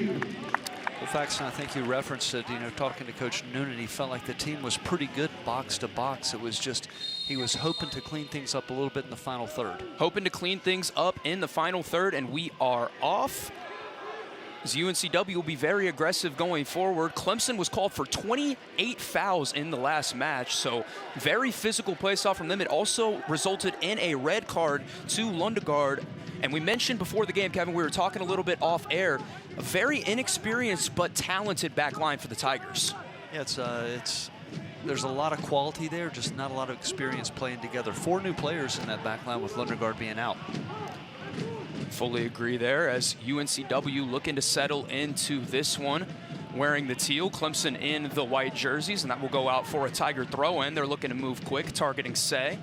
Well, Faxon, I think you referenced it, talking to Coach Noonan, he felt like the team was pretty good box to box. It was just, he was hoping to clean things up a little bit in the final third. Hoping to clean things up in the final third, and we are off. As UNCW will be very aggressive going forward. Clemson was called for 28 fouls in the last match, so very physical place-off from them. It also resulted in a red card to Lundegaard. And we mentioned before the game, Kevin, we were talking a little bit off air, a very inexperienced but talented back line for the Tigers. Yeah, there's a lot of quality there, just not a lot of experience playing together. 4 new players in that back line with Lundegaard being out. Fully agree there, as UNCW looking to settle into this one, wearing the teal, Clemson in the white jerseys, and that will go out for a Tiger throw-in. They're looking to move quick, targeting Say.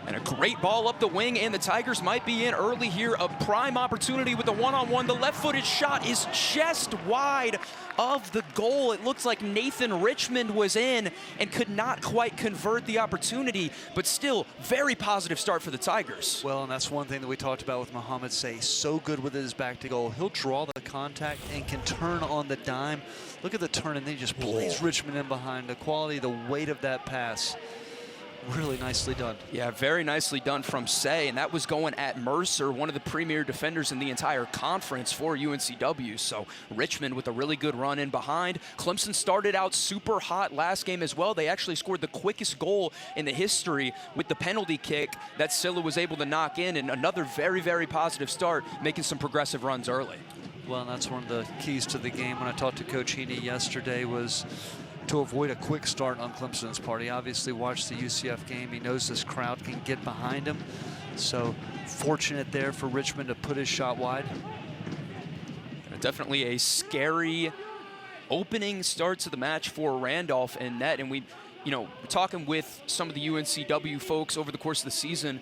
And a great ball up the wing, and the Tigers might be in early here. A prime opportunity with the one-on-one. The left-footed shot is just wide of the goal. It looks like Nathan Richmond was in and could not quite convert the opportunity, but still, very positive start for the Tigers. Well, and that's one thing that we talked about with Muhammad Say. So good with his back to goal. He'll draw the contact and can turn on the dime. Look at the turn, and then he just plays Richmond in behind. The quality, the weight of that pass. Really nicely done. Yeah, very nicely done from Say, and that was going at Mercer, one of the premier defenders in the entire conference for UNCW. So Richmond with a really good run in behind. Clemson started out super hot last game as well. They actually scored the quickest goal in the history with the penalty kick that Silla was able to knock in, and another very, very positive start, making some progressive runs early. Well, and that's one of the keys to the game. When I talked to Coach Heaney yesterday, was to avoid a quick start on Clemson's part. He obviously watched the UCF game. He knows this crowd can get behind him. So fortunate there for Richmond to put his shot wide. Definitely a scary opening start to the match for Randolph and net. And we, talking with some of the UNCW folks over the course of the season,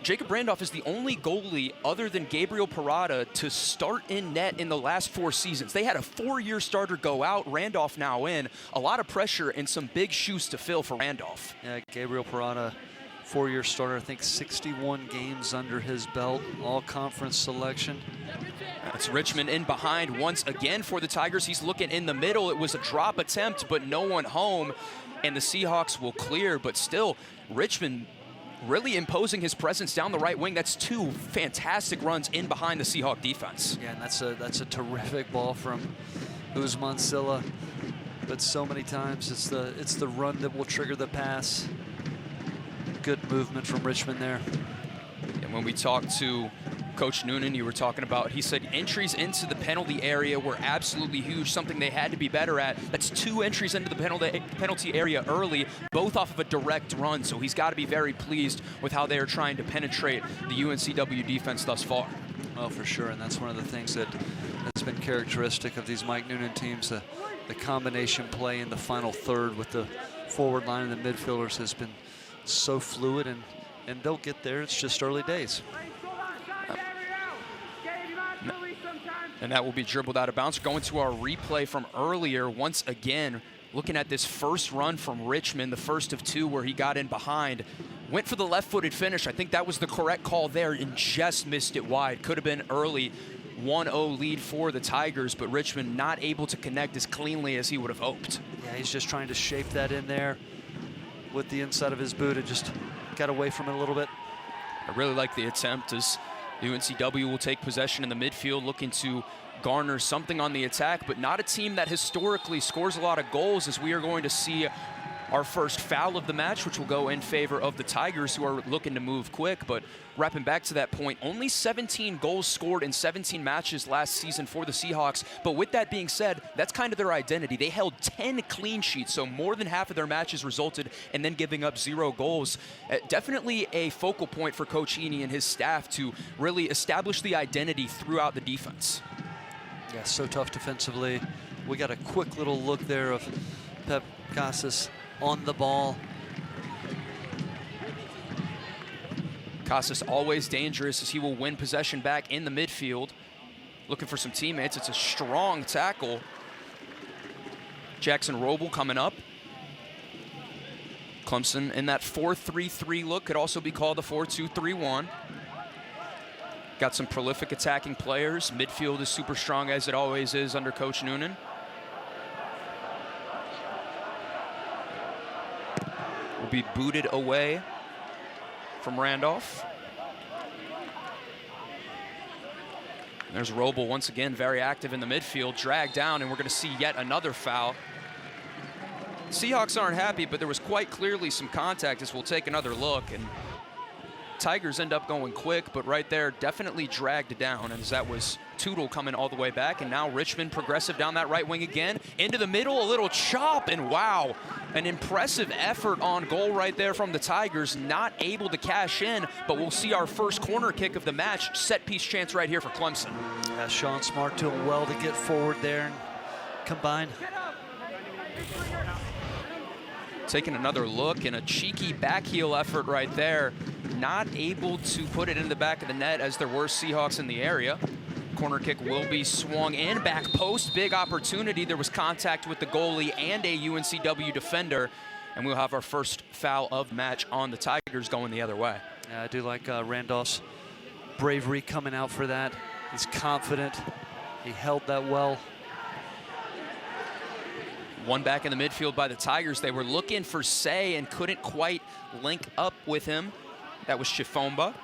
Jacob Randolph is the only goalie other than Gabriel Parada to start in net in the last 4 seasons. They had a 4-year starter go out, Randolph now in. A lot of pressure and some big shoes to fill for Randolph. Yeah, Gabriel Parada, 4-year starter, I think 61 games under his belt, all-conference selection. It's Richmond in behind once again for the Tigers. He's looking in the middle. It was a drop attempt, but no one home, and the Seahawks will clear. But still, Richmond really imposing his presence down the right wing. That's 2 fantastic runs in behind the Seahawk defense. Yeah, and that's a terrific ball from Usman Silla. But so many times it's the run that will trigger the pass. Good movement from Richmond there. And when we talked to Coach Noonan, you were talking about, he said entries into the penalty area were absolutely huge, something they had to be better at. That's 2 entries into the penalty area early, both off of a direct run. So he's got to be very pleased with how they are trying to penetrate the UNCW defense thus far. Well, for sure, and that's one of the things that has been characteristic of these Mike Noonan teams. The combination play in the final third with the forward line and the midfielders has been so fluid, and they'll get there. It's just early days. And that will be dribbled out of bounds. Going to our replay from earlier, once again, looking at this first run from Richmond, the first of 2 where he got in behind. Went for the left-footed finish. I think that was the correct call there and just missed it wide. Could have been early 1-0 lead for the Tigers, but Richmond not able to connect as cleanly as he would have hoped. Yeah, he's just trying to shape that in there with the inside of his boot. It just got away from it a little bit. I really like the attempt as UNCW will take possession in the midfield, looking to garner something on the attack, but not a team that historically scores a lot of goals, as we are going to see our first foul of the match, which will go in favor of the Tigers, who are looking to move quick. But wrapping back to that point, only 17 goals scored in 17 matches last season for the Seahawks. But with that being said, that's kind of their identity. They held 10 clean sheets, so more than half of their matches resulted in then giving up 0 goals. Definitely a focal point for Coach Heaney and his staff to really establish the identity throughout the defense. Yeah, so tough defensively. We got a quick little look there of Pep Casas on the ball. Casas always dangerous as he will win possession back in the midfield. Looking for some teammates. It's a strong tackle. Jackson Roble coming up. Clemson in that 4-3-3 look, could also be called a 4-2-3-1. Got some prolific attacking players. Midfield is super strong, as it always is under Coach Noonan. Will be booted away from Randolph. There's Roble once again, very active in the midfield, dragged down, and we're going to see yet another foul. Seahawks aren't happy, but there was quite clearly some contact as we'll take another look. And Tigers end up going quick, but right there, definitely dragged down, as that was Tootle coming all the way back. And now Richmond progressive down that right wing again. Into the middle, a little chop, and wow, an impressive effort on goal right there from the Tigers. Not able to cash in, but we'll see our first corner kick of the match. Set piece chance right here for Clemson. Yeah, Sean Smart doing well to get forward there and combine. Taking another look, and a cheeky back heel effort right there. Not able to put it in the back of the net, as there were Seahawks in the area. Corner kick will be swung in, back post, big opportunity. There was contact with the goalie and a UNCW defender, and we'll have our first foul of the match on the Tigers going the other way. Yeah, I do like Randolph's bravery coming out for that. He's confident. He held that well. One back in the midfield by the Tigers. They were looking for Say and couldn't quite link up with him. That was Chifomba.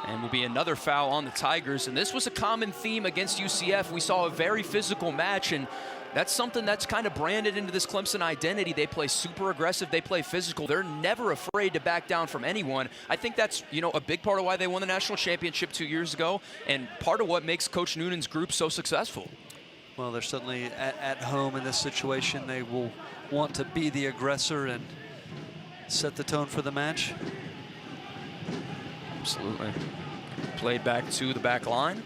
And will be another foul on the Tigers. And this was a common theme against UCF. We saw a very physical match, and that's something that's kind of branded into this Clemson identity. They play super aggressive. They play physical. They're never afraid to back down from anyone. I think that's, a big part of why they won the national championship 2 years ago, and part of what makes Coach Noonan's group so successful. Well, they're certainly at home in this situation. They will want to be the aggressor and set the tone for the match. Absolutely. Played back to the back line.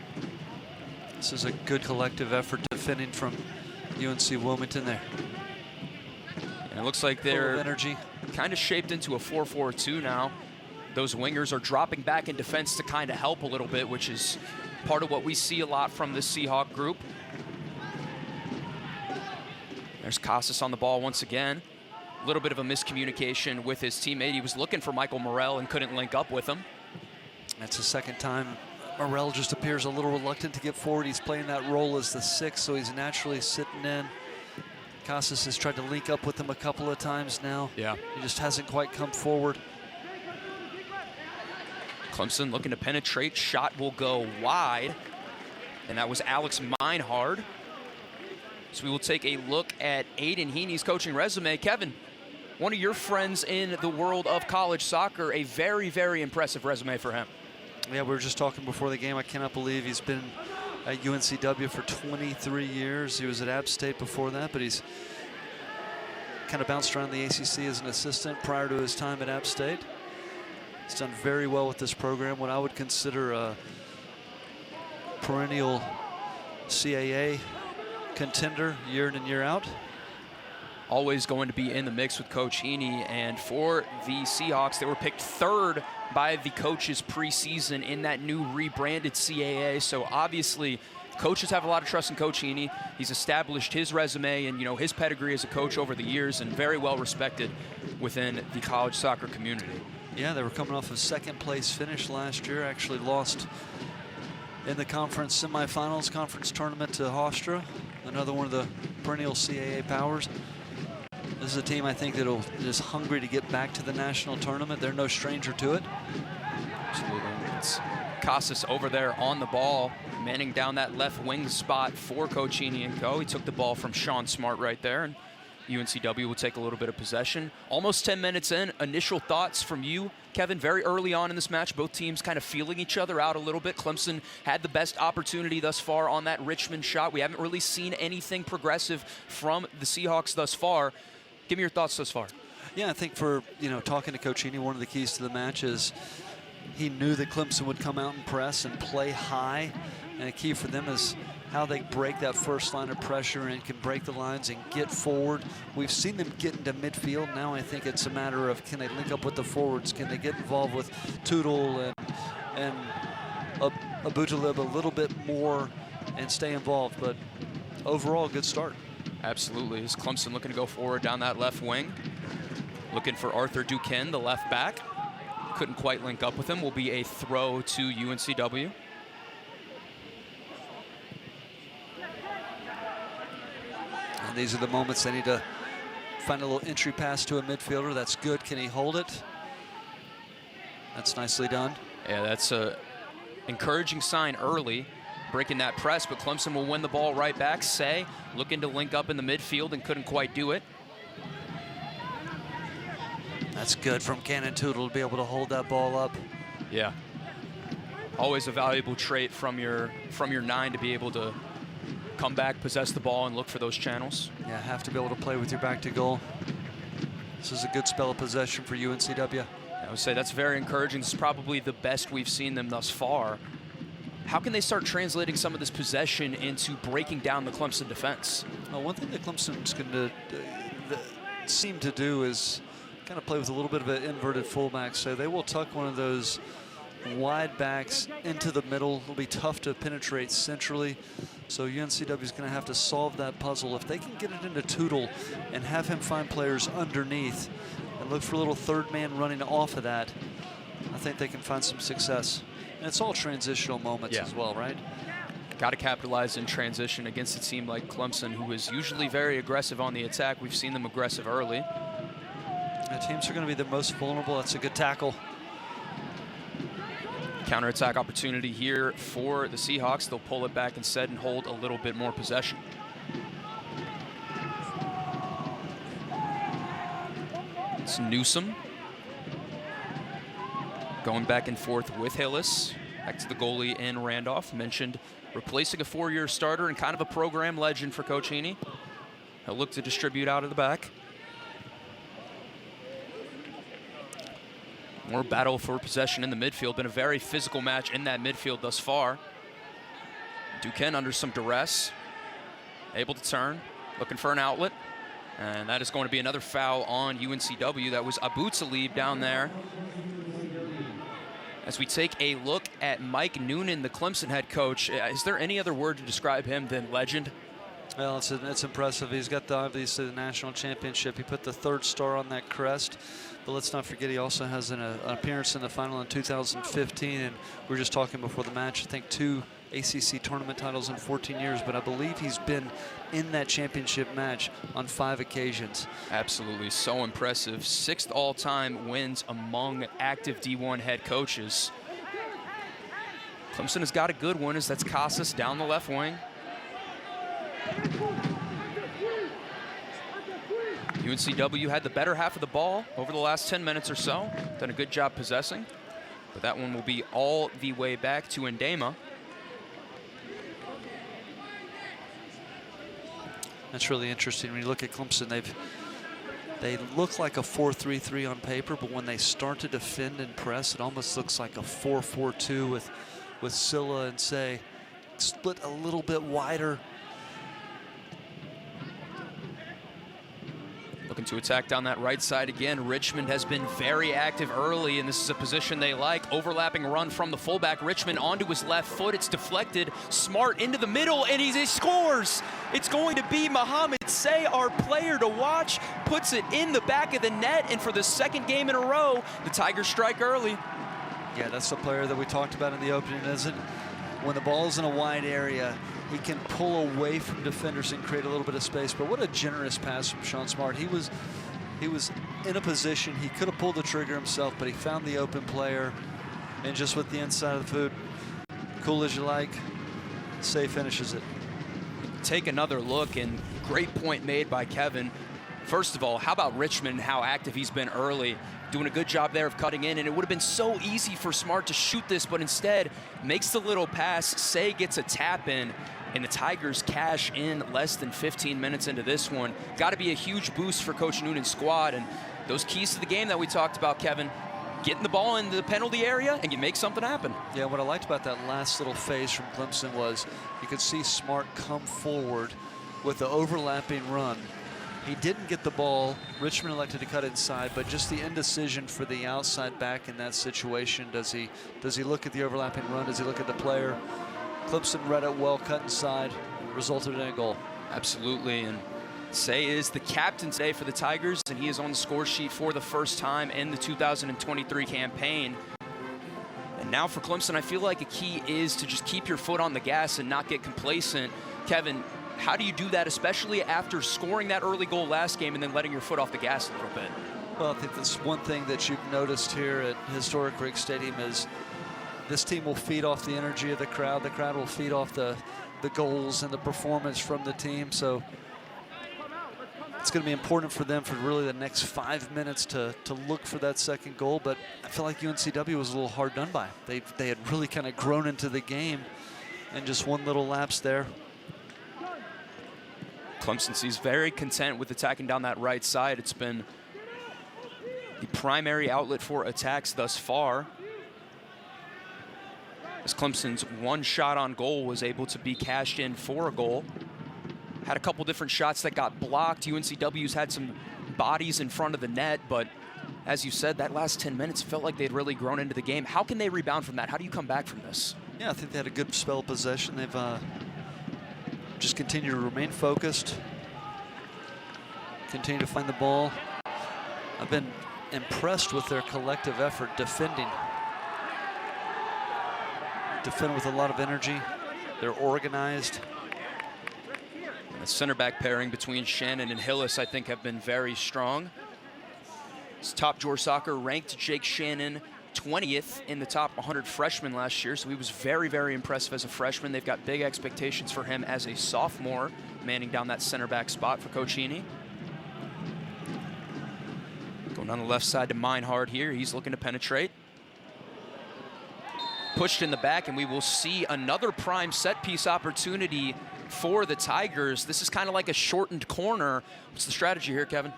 This is a good collective effort defending from UNC Wilmington there. And it looks like they're energy, kind of shaped into a 4-4-2 now. Those wingers are dropping back in defense to kind of help a little bit, which is part of what we see a lot from this Seahawk group. There's Casas on the ball once again. A little bit of a miscommunication with his teammate. He was looking for Michael Morrell and couldn't link up with him. That's the second time Morrell just appears a little reluctant to get forward. He's playing that role as the sixth, so he's naturally sitting in. Casas has tried to link up with him a couple of times now. Yeah. He just hasn't quite come forward. Clemson looking to penetrate. Shot will go wide. And that was Alex Meinhard. So we will take a look at Aiden Heaney's coaching resume. Kevin, one of your friends in the world of college soccer, a very, very impressive resume for him. Yeah, we were just talking before the game. I cannot believe he's been at UNCW for 23 years. He was at App State before that, but he's kind of bounced around the ACC as an assistant prior to his time at App State. He's done very well with this program, what I would consider a perennial CAA contender year in and year out. Always going to be in the mix with Coach Heaney. And for the Seahawks, they were picked third by the coaches preseason in that new rebranded CAA. So obviously, coaches have a lot of trust in Coach Heaney. He's established his resume and his pedigree as a coach over the years, and very well respected within the college soccer community. Yeah, they were coming off a second place finish last year. Actually lost in the conference semifinals, conference tournament to Hofstra, another one of the perennial CAA powers. This is a team I think that is hungry to get back to the national tournament. They're no stranger to it. Absolutely. It's Casas over there on the ball, manning down that left wing spot for Coach Heaney and co. He took the ball from Sean Smart right there, and UNCW will take a little bit of possession. Almost 10 minutes in, initial thoughts from you, Kevin, very early on in this match, both teams kind of feeling each other out a little bit. Clemson had the best opportunity thus far on that Richmond shot. We haven't really seen anything progressive from the Seahawks thus far. Give me your thoughts thus far. Yeah, I think for, talking to Coach Heaney, one of the keys to the match is he knew that Clemson would come out and press and play high. And a key for them is how they break that first line of pressure and can break the lines and get forward. We've seen them get into midfield. Now I think it's a matter of, can they link up with the forwards? Can they get involved with Tootle and Abujalib a little bit more and stay involved? But overall, good start. Absolutely. Is Clemson looking to go forward down that left wing? Looking for Arthur Duquesne, the left back. couldn't quite link up with him. Will be a throw to UNCW. And these are the moments they need to find a little entry pass to a midfielder. That's good. Can he hold it? That's nicely done. Yeah, that's a encouraging sign early, breaking that press, but Clemson will win the ball right back. Say, looking to link up in the midfield and couldn't quite do it. That's good from Cannon Tootle to be able to hold that ball up. Yeah. Always a valuable trait from your 9 to be able to come back, possess the ball, and look for those channels. Yeah, have to be able to play with your back to goal. This is a good spell of possession for UNCW. I would say that's very encouraging. This is probably the best we've seen them thus far. How can they start translating some of this possession into breaking down the Clemson defense? Well, one thing that Clemson's going to seem to do is kind of play with a little bit of an inverted fullback. So they will tuck one of those wide backs into the middle. It'll be tough to penetrate centrally. So UNCW is going to have to solve that puzzle. If they can get it into Tootle and have him find players underneath and look for a little third man running off of that, I think they can find some success. And it's all transitional moments as well, right? Got to capitalize in transition against a team like Clemson, who is usually very aggressive on the attack. We've seen them aggressive early. The teams are going to be the most vulnerable. That's a good tackle. Counterattack opportunity here for the Seahawks. They'll pull it back instead and hold a little bit more possession. It's Newsom going back and forth with Hillis. Back to the goalie and Randolph. Mentioned replacing a 4-year starter and kind of a program legend for Coach Heaney. He'll look to distribute out of the back. More battle for possession in the midfield. Been a very physical match in that midfield thus far. Duquesne under some duress. Able to turn, looking for an outlet. And that is going to be another foul on UNCW. That was Abutsalib down there. As we take a look at Mike Noonan, the Clemson head coach, is there any other word to describe him than legend? Well, it's impressive. He's got obviously the national championship. He put the 3rd star on that crest. But let's not forget he also has an appearance in the final in 2015. And we were just talking before the match, I think 2 ACC tournament titles in 14 years. But I believe he's been in that championship match on 5 occasions. Absolutely, so impressive. 6th all-time wins among active D1 head coaches. Clemson has got a good one as that's Casas down the left wing. UNCW had the better half of the ball over the last 10 minutes or so. Done a good job possessing. But that one will be all the way back to Andema. That's really interesting. When you look at Clemson, they look like a 4-3-3 on paper, but when they start to defend and press, it almost looks like a 4-4-2 with Silla and Say split a little bit wider. Looking to attack down that right side again. Richmond has been very active early, and this is a position they like. Overlapping run from the fullback. Richmond onto his left foot. It's deflected. Smart into the middle, and he scores. It's going to be Mohamed Say, our player to watch. Puts it in the back of the net, and for the 2nd game in a row, the Tigers strike early. Yeah, that's the player that we talked about in the opening, isn't it? When the ball's in a wide area, he can pull away from defenders and create a little bit of space. But what a generous pass from Sean Smart. He was in a position, he could have pulled the trigger himself, but he found the open player. And just with the inside of the foot, cool as you like, Say finishes it. Take another look, and great point made by Kevin. First of all, how about Richmond and how active he's been early? Doing a good job there of cutting in, and it would have been so easy for Smart to shoot this, but instead makes the little pass. Say gets a tap in, and the Tigers cash in less than 15 minutes into this one. Got to be a huge boost for Coach Noonan's squad, and those keys to the game that we talked about, Kevin, getting the ball into the penalty area and you make something happen. Yeah, what I liked about that last little phase from Clemson was you could see Smart come forward with the overlapping run. He didn't get the ball. Richmond elected to cut inside, but just the indecision for the outside back in that situation. Does he look at the overlapping run? Does he look at the player? Clemson read it well, cut inside, resulted in a goal. Absolutely, and Say is the captain today for the Tigers, and he is on the score sheet for the first time in the 2023 campaign. And now for Clemson, I feel like a key is to just keep your foot on the gas and not get complacent. Kevin, how do you do that, especially after scoring that early goal last game and then letting your foot off the gas a little bit? Well, I think that's one thing that you've noticed here at historic Rick Stadium is this team will feed off the energy of the crowd. The crowd will feed off the goals and the performance from the team. So it's going to be important for them for really the next 5 minutes to look for that second goal. But I feel like UNCW was a little hard done by. They had really kind of grown into the game, and just one little lapse there. Clemson seems very content with attacking down that right side. It's been the primary outlet for attacks thus far, as Clemson's one shot on goal was able to be cashed in for a goal. Had a couple different shots that got blocked. UNCW's had some bodies in front of the net, but as you said, that last 10 minutes felt like they'd really grown into the game. How can they rebound from that? How do you come back from this? Yeah, I think they had a good spell of possession. They've just continued to remain focused, continue to find the ball. I've been impressed with their collective effort defending. Defend with a lot of energy. They're organized. The center back pairing between Shannon and Hillis, I think, have been very strong. It's top drawer soccer ranked Jake Shannon 20th in the top 100 freshmen last year, so he was very, very impressive as a freshman. They've got big expectations for him as a sophomore, manning down that center back spot for Coach Heaney. Going on the left side to Meinhard here. He's looking to penetrate. Pushed in the back, and we will see another prime set piece opportunity for the Tigers. This is kind of like a shortened corner. What's the strategy here, Kevin?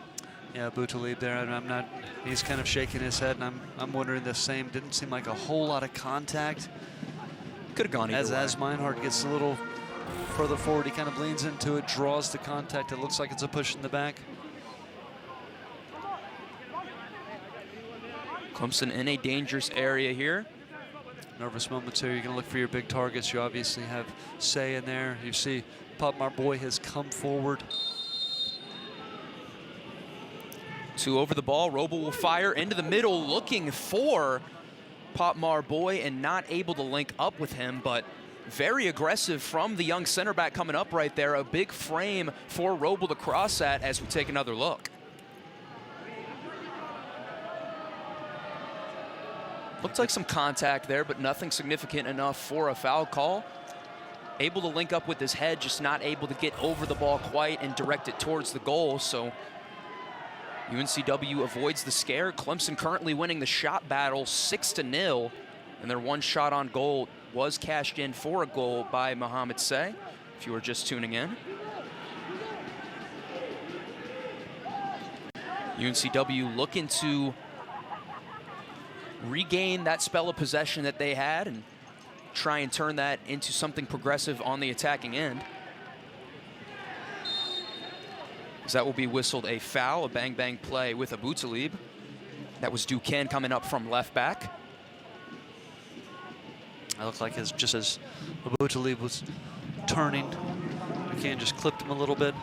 Yeah, Boutalib there. I'm not. He's kind of shaking his head, and I'm wondering the same. Didn't seem like a whole lot of contact. Could have gone either way. As Meinhard gets a little further forward, he kind of leans into it, draws the contact. It looks like it's a push in the back. Clemson in a dangerous area here. Nervous moments here. You're going to look for your big targets. You obviously have Say in there. You see Popmar Boy has come forward. Two over the ball. Roble will fire into the middle, looking for Popmar Boy and not able to link up with him, but very aggressive from the young center back coming up right there. A big frame for Roble to cross at as we take another look. Looked like some contact there, but nothing significant enough for a foul call. Able to link up with his head, just not able to get over the ball quite and direct it towards the goal. So UNCW avoids the scare. Clemson currently winning the shot battle 6-0, and their one shot on goal was cashed in for a goal by Mohamed Say, if you were just tuning in. UNCW looking to regain that spell of possession that they had and try and turn that into something progressive on the attacking end. As that will be whistled a foul, a bang-bang play with Boutalib. That was Duquesne coming up from left back. It looked like just as Boutalib was turning, Duquesne just clipped him a little bit.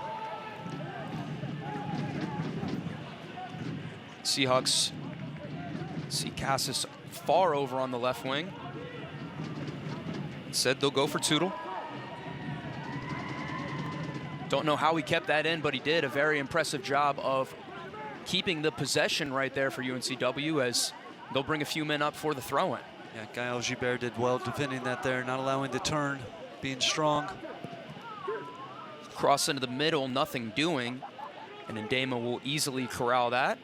Seahawks see Cassis far over on the left wing. Said they'll go for Tootle. Don't know how he kept that in, but he did a very impressive job of keeping the possession right there for UNCW, as they'll bring a few men up for the throw-in. Yeah, Gael Gibert did well defending that there, not allowing the turn, being strong. Cross into the middle, nothing doing, and Andema will easily corral that.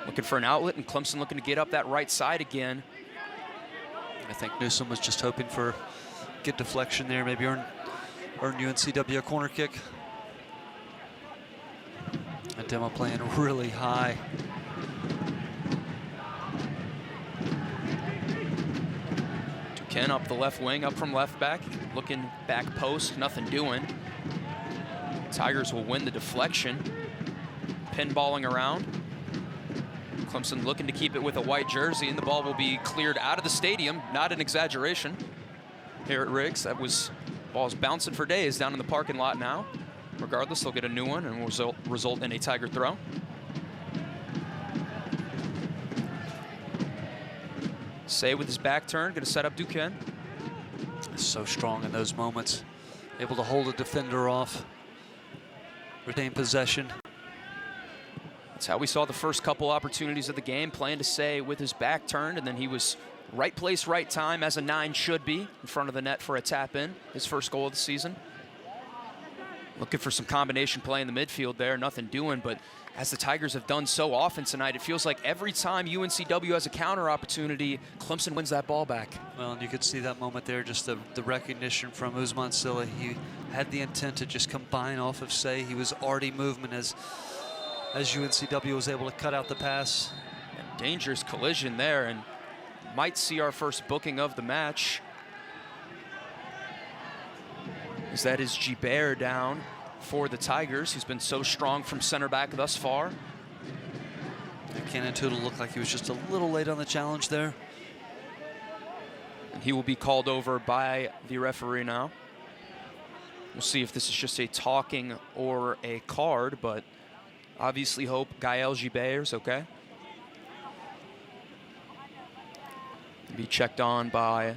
Looking for an outlet, and Clemson looking to get up that right side again. I think Newsom was just hoping for good deflection there, maybe earn UNCW a corner kick. Andema playing really high. Duquesne up the left wing, up from left back, looking back post, nothing doing. Tigers will win the deflection. Pinballing around. Clemson looking to keep it with a white jersey, and the ball will be cleared out of the stadium. Not an exaggeration here at Riggs. That was Ball's bouncing for days down in the parking lot now. Regardless, they'll get a new one and will result in a Tiger throw. Say with his back turn, going to set up Duquesne. So strong in those moments. Able to hold a defender off. Retain possession. That's how we saw the first couple opportunities of the game, playing to Say with his back turned, and then he was right place, right time, as a 9 should be, in front of the net for a tap in, his first goal of the season. Looking for some combination play in the midfield there, nothing doing, but as the Tigers have done so often tonight, it feels like every time UNCW has a counter opportunity, Clemson wins that ball back. Well, and you could see that moment there, just the recognition from Usman Silla. He had the intent to just combine off of Say. He was already moving as UNCW was able to cut out the pass. And dangerous collision there, and might see our first booking of the match. As that is Gibert down for the Tigers, who's been so strong from center back thus far. Cannon Tootle looked like he was just a little late on the challenge there. And he will be called over by the referee now. We'll see if this is just a talking or a card, but obviously hope Gael Gibert is okay. Be checked on by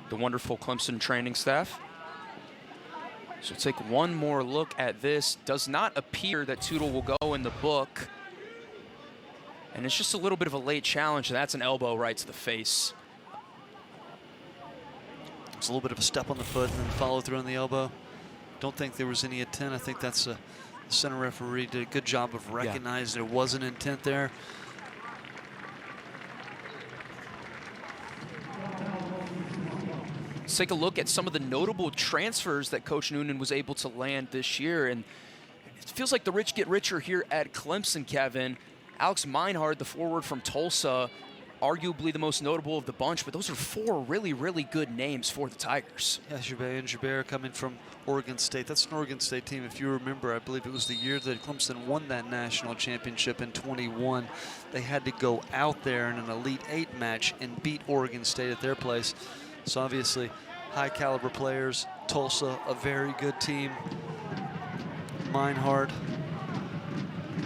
the wonderful Clemson training staff. So take one more look at this. Does not appear that Tootle will go in the book. And it's just a little bit of a late challenge, and that's an elbow right to the face. It's a little bit of a step on the foot and then follow through on the elbow. Don't think there was any intent. I think that's the center referee did a good job of recognizing there was an intent there. Let's take a look at some of the notable transfers that Coach Noonan was able to land this year. And it feels like the rich get richer here at Clemson, Kevin. Alex Meinhardt, the forward from Tulsa, arguably the most notable of the bunch, but those are 4 really, really good names for the Tigers. Yeah, Gibert coming from Oregon State. That's an Oregon State team. If you remember, I believe it was the year that Clemson won that national championship in 21. They had to go out there in an Elite 8 match and beat Oregon State at their place. So obviously, high caliber players. Tulsa, a very good team. Meinhardt,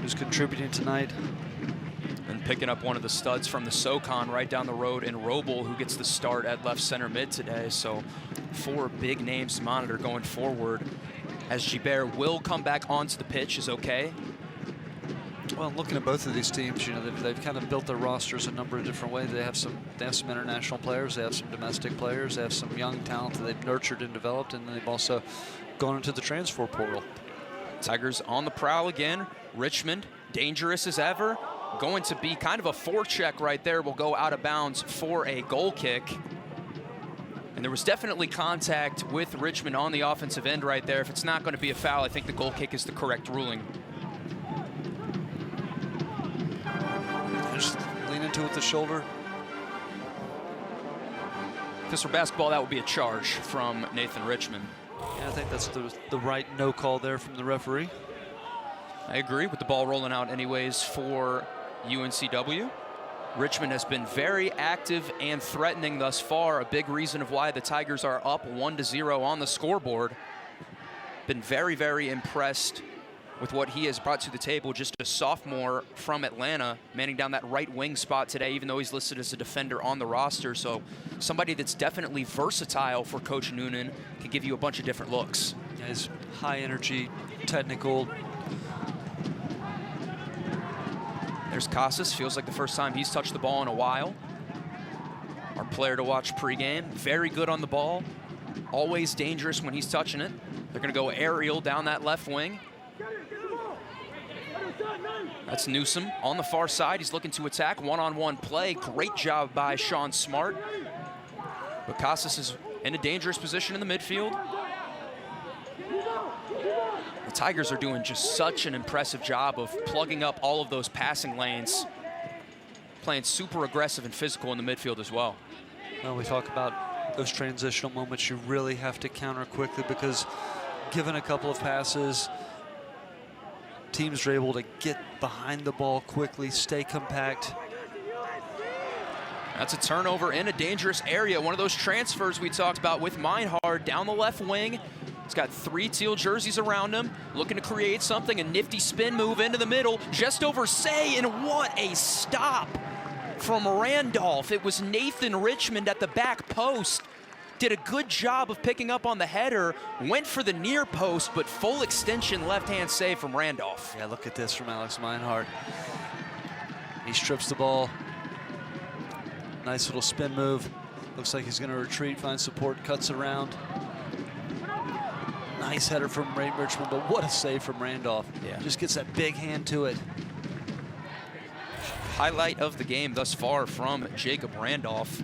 who's contributing tonight. And picking up one of the studs from the SoCon right down the road in Roble, who gets the start at left center mid today. So 4 big names to monitor going forward. As Gibert will come back onto the pitch, is okay. Well, looking at both of these teams, you know, they've kind of built their rosters a number of different ways. They have some international players, they have some domestic players, they have some young talent that they've nurtured and developed, and they've also gone into the transfer portal. Tigers on the prowl again. Richmond, dangerous as ever. Going to be kind of a forecheck right there. Will go out of bounds for a goal kick. And there was definitely contact with Richmond on the offensive end right there. If it's not going to be a foul, I think the goal kick is the correct ruling. Just lean into it with the shoulder. Because for basketball, that would be a charge from Nathan Richmond. Yeah, I think that's the right no call there from the referee. I agree with the ball rolling out anyways for UNCW. Richmond has been very active and threatening thus far. A big reason of why the Tigers are up 1-0 on the scoreboard. Been very, very impressed with what he has brought to the table. Just a sophomore from Atlanta, manning down that right wing spot today, even though he's listed as a defender on the roster. So somebody that's definitely versatile for Coach Noonan, can give you a bunch of different looks. Yeah, he's high energy, technical. There's Casas, feels like the first time he's touched the ball in a while. Our player to watch pregame, very good on the ball, always dangerous when he's touching it. They're gonna go aerial down that left wing. That's Newsom on the far side. He's looking to attack, one-on-one play. Great job by Sean Smart. But Casas is in a dangerous position in the midfield. The Tigers are doing just such an impressive job of plugging up all of those passing lanes, playing super aggressive and physical in the midfield as well. Well, we talk about those transitional moments. You really have to counter quickly because given a couple of passes, teams are able to get behind the ball quickly, stay compact. That's a turnover in a dangerous area. One of those transfers we talked about with Meinhard down the left wing. He's got 3 teal jerseys around him, looking to create something. A nifty spin move into the middle, just over Say, and what a stop from Randolph. It was Nathan Richmond at the back post. Did a good job of picking up on the header, went for the near post, but full extension left-hand save from Randolph. Yeah, look at this from Alex Meinhard. He strips the ball. Nice little spin move. Looks like he's going to retreat, find support, cuts around. Nice header from Richmond, but what a save from Randolph. Yeah. Just gets that big hand to it. Highlight of the game thus far from Jacob Randolph.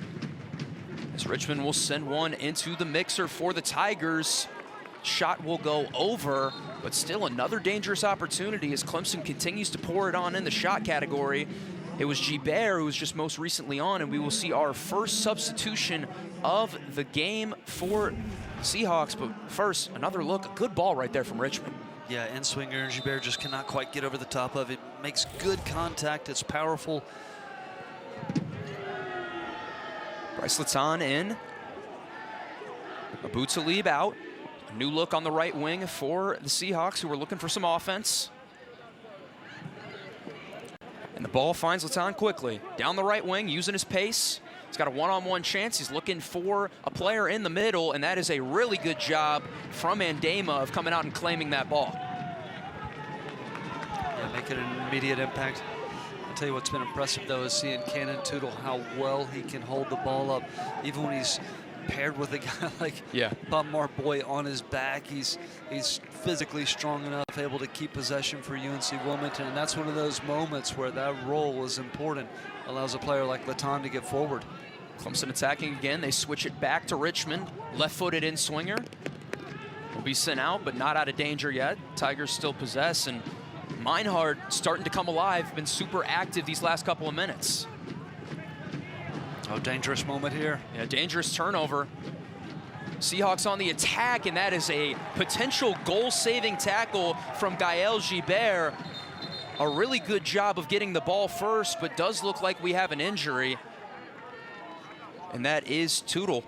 As Richmond will send one into the mixer for the Tigers. Shot will go over, but still another dangerous opportunity as Clemson continues to pour it on in the shot category. It was Gibert who was just most recently on, and we will see our first substitution of the game for Seahawks. But first, another look, a good ball right there from Richmond. Yeah, in-swinger, and Gibert just cannot quite get over the top of it. Makes good contact, it's powerful. Bryce Laton in. Abu Talib out. A new look on the right wing for the Seahawks, who are looking for some offense. And the ball finds Laton quickly. Down the right wing, using his pace. He's got a one-on-one chance. He's looking for a player in the middle, and that is a really good job from Andema of coming out and claiming that ball. Yeah, making an immediate impact. I'll tell you what's been impressive, though, is seeing Cannon Tootle, how well he can hold the ball up. Even when he's paired with a guy like Bob Marboy on his back, he's physically strong enough, able to keep possession for UNC Wilmington, and that's one of those moments where that role is important. Allows a player like Laton to get forward. Clemson attacking again. They switch it back to Richmond. Left-footed in-swinger. Will be sent out, but not out of danger yet. Tigers still possess, and Meinhard starting to come alive. Been super active these last couple of minutes. Oh, dangerous moment here. Yeah, dangerous turnover. Seahawks on the attack, and that is a potential goal-saving tackle from Gael Gibert. A really good job of getting the ball first, but does look like we have an injury. And that is Tootle,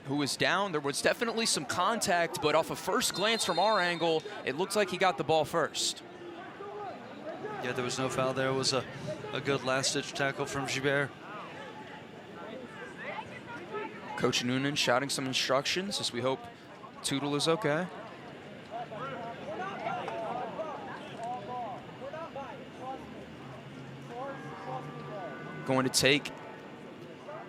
who is down. There was definitely some contact, but off a first glance from our angle, it looks like he got the ball first. Yeah, there was no foul there. It was a good last-ditch tackle from Gibert. Coach Noonan shouting some instructions as we hope Tootle is okay. Going to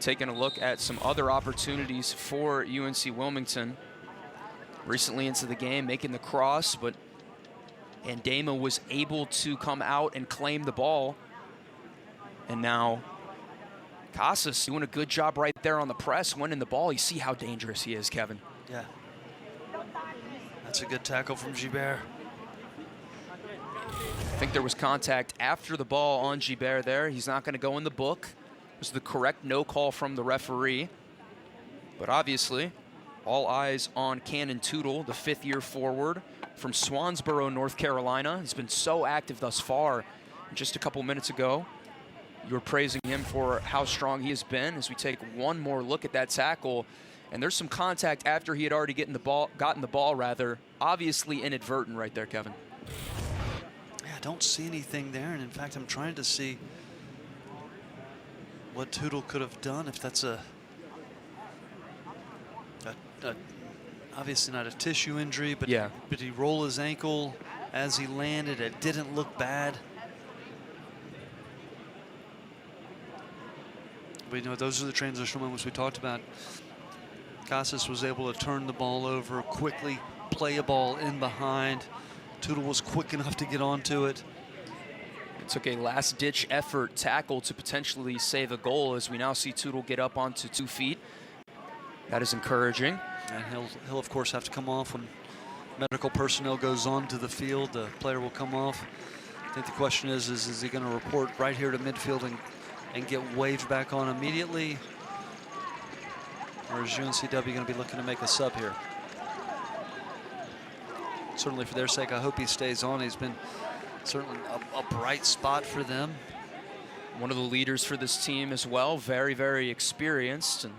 taking a look at some other opportunities for UNC Wilmington. Recently into the game, making the cross, but Andema was able to come out and claim the ball. And now Casas doing a good job right there on the press, winning the ball. You see how dangerous he is, Kevin. Yeah. That's a good tackle from Gibert. I think there was contact after the ball on Gibert there. He's not going to go in the book. It was the correct no call from the referee. But obviously, all eyes on Cannon Tootle, the fifth-year forward from Swansboro, North Carolina. He's been so active thus far. Just a couple minutes ago, you were praising him for how strong he has been. As we take one more look at that tackle, and there's some contact after he had already gotten the ball, obviously inadvertent right there, Kevin. Yeah, I don't see anything there, and in fact, I'm trying to see what Tootle could have done if that's obviously not a tissue injury, but yeah. Did he roll his ankle as he landed? It didn't look bad. But you know, those are the transitional moments we talked about. Casas was able to turn the ball over quickly, play a ball in behind. Tootle was quick enough to get onto it. It took a last-ditch effort tackle to potentially save a goal, as we now see Tootle get up onto 2 feet. That is encouraging. And he'll of course have to come off when medical personnel goes onto the field. The player will come off. I think the question is he going to report right here to midfield and get waved back on immediately? Or is UNCW going to be looking to make a sub here? Certainly for their sake, I hope he stays on. He's been certainly a bright spot for them. One of the leaders for this team as well, very, very experienced, and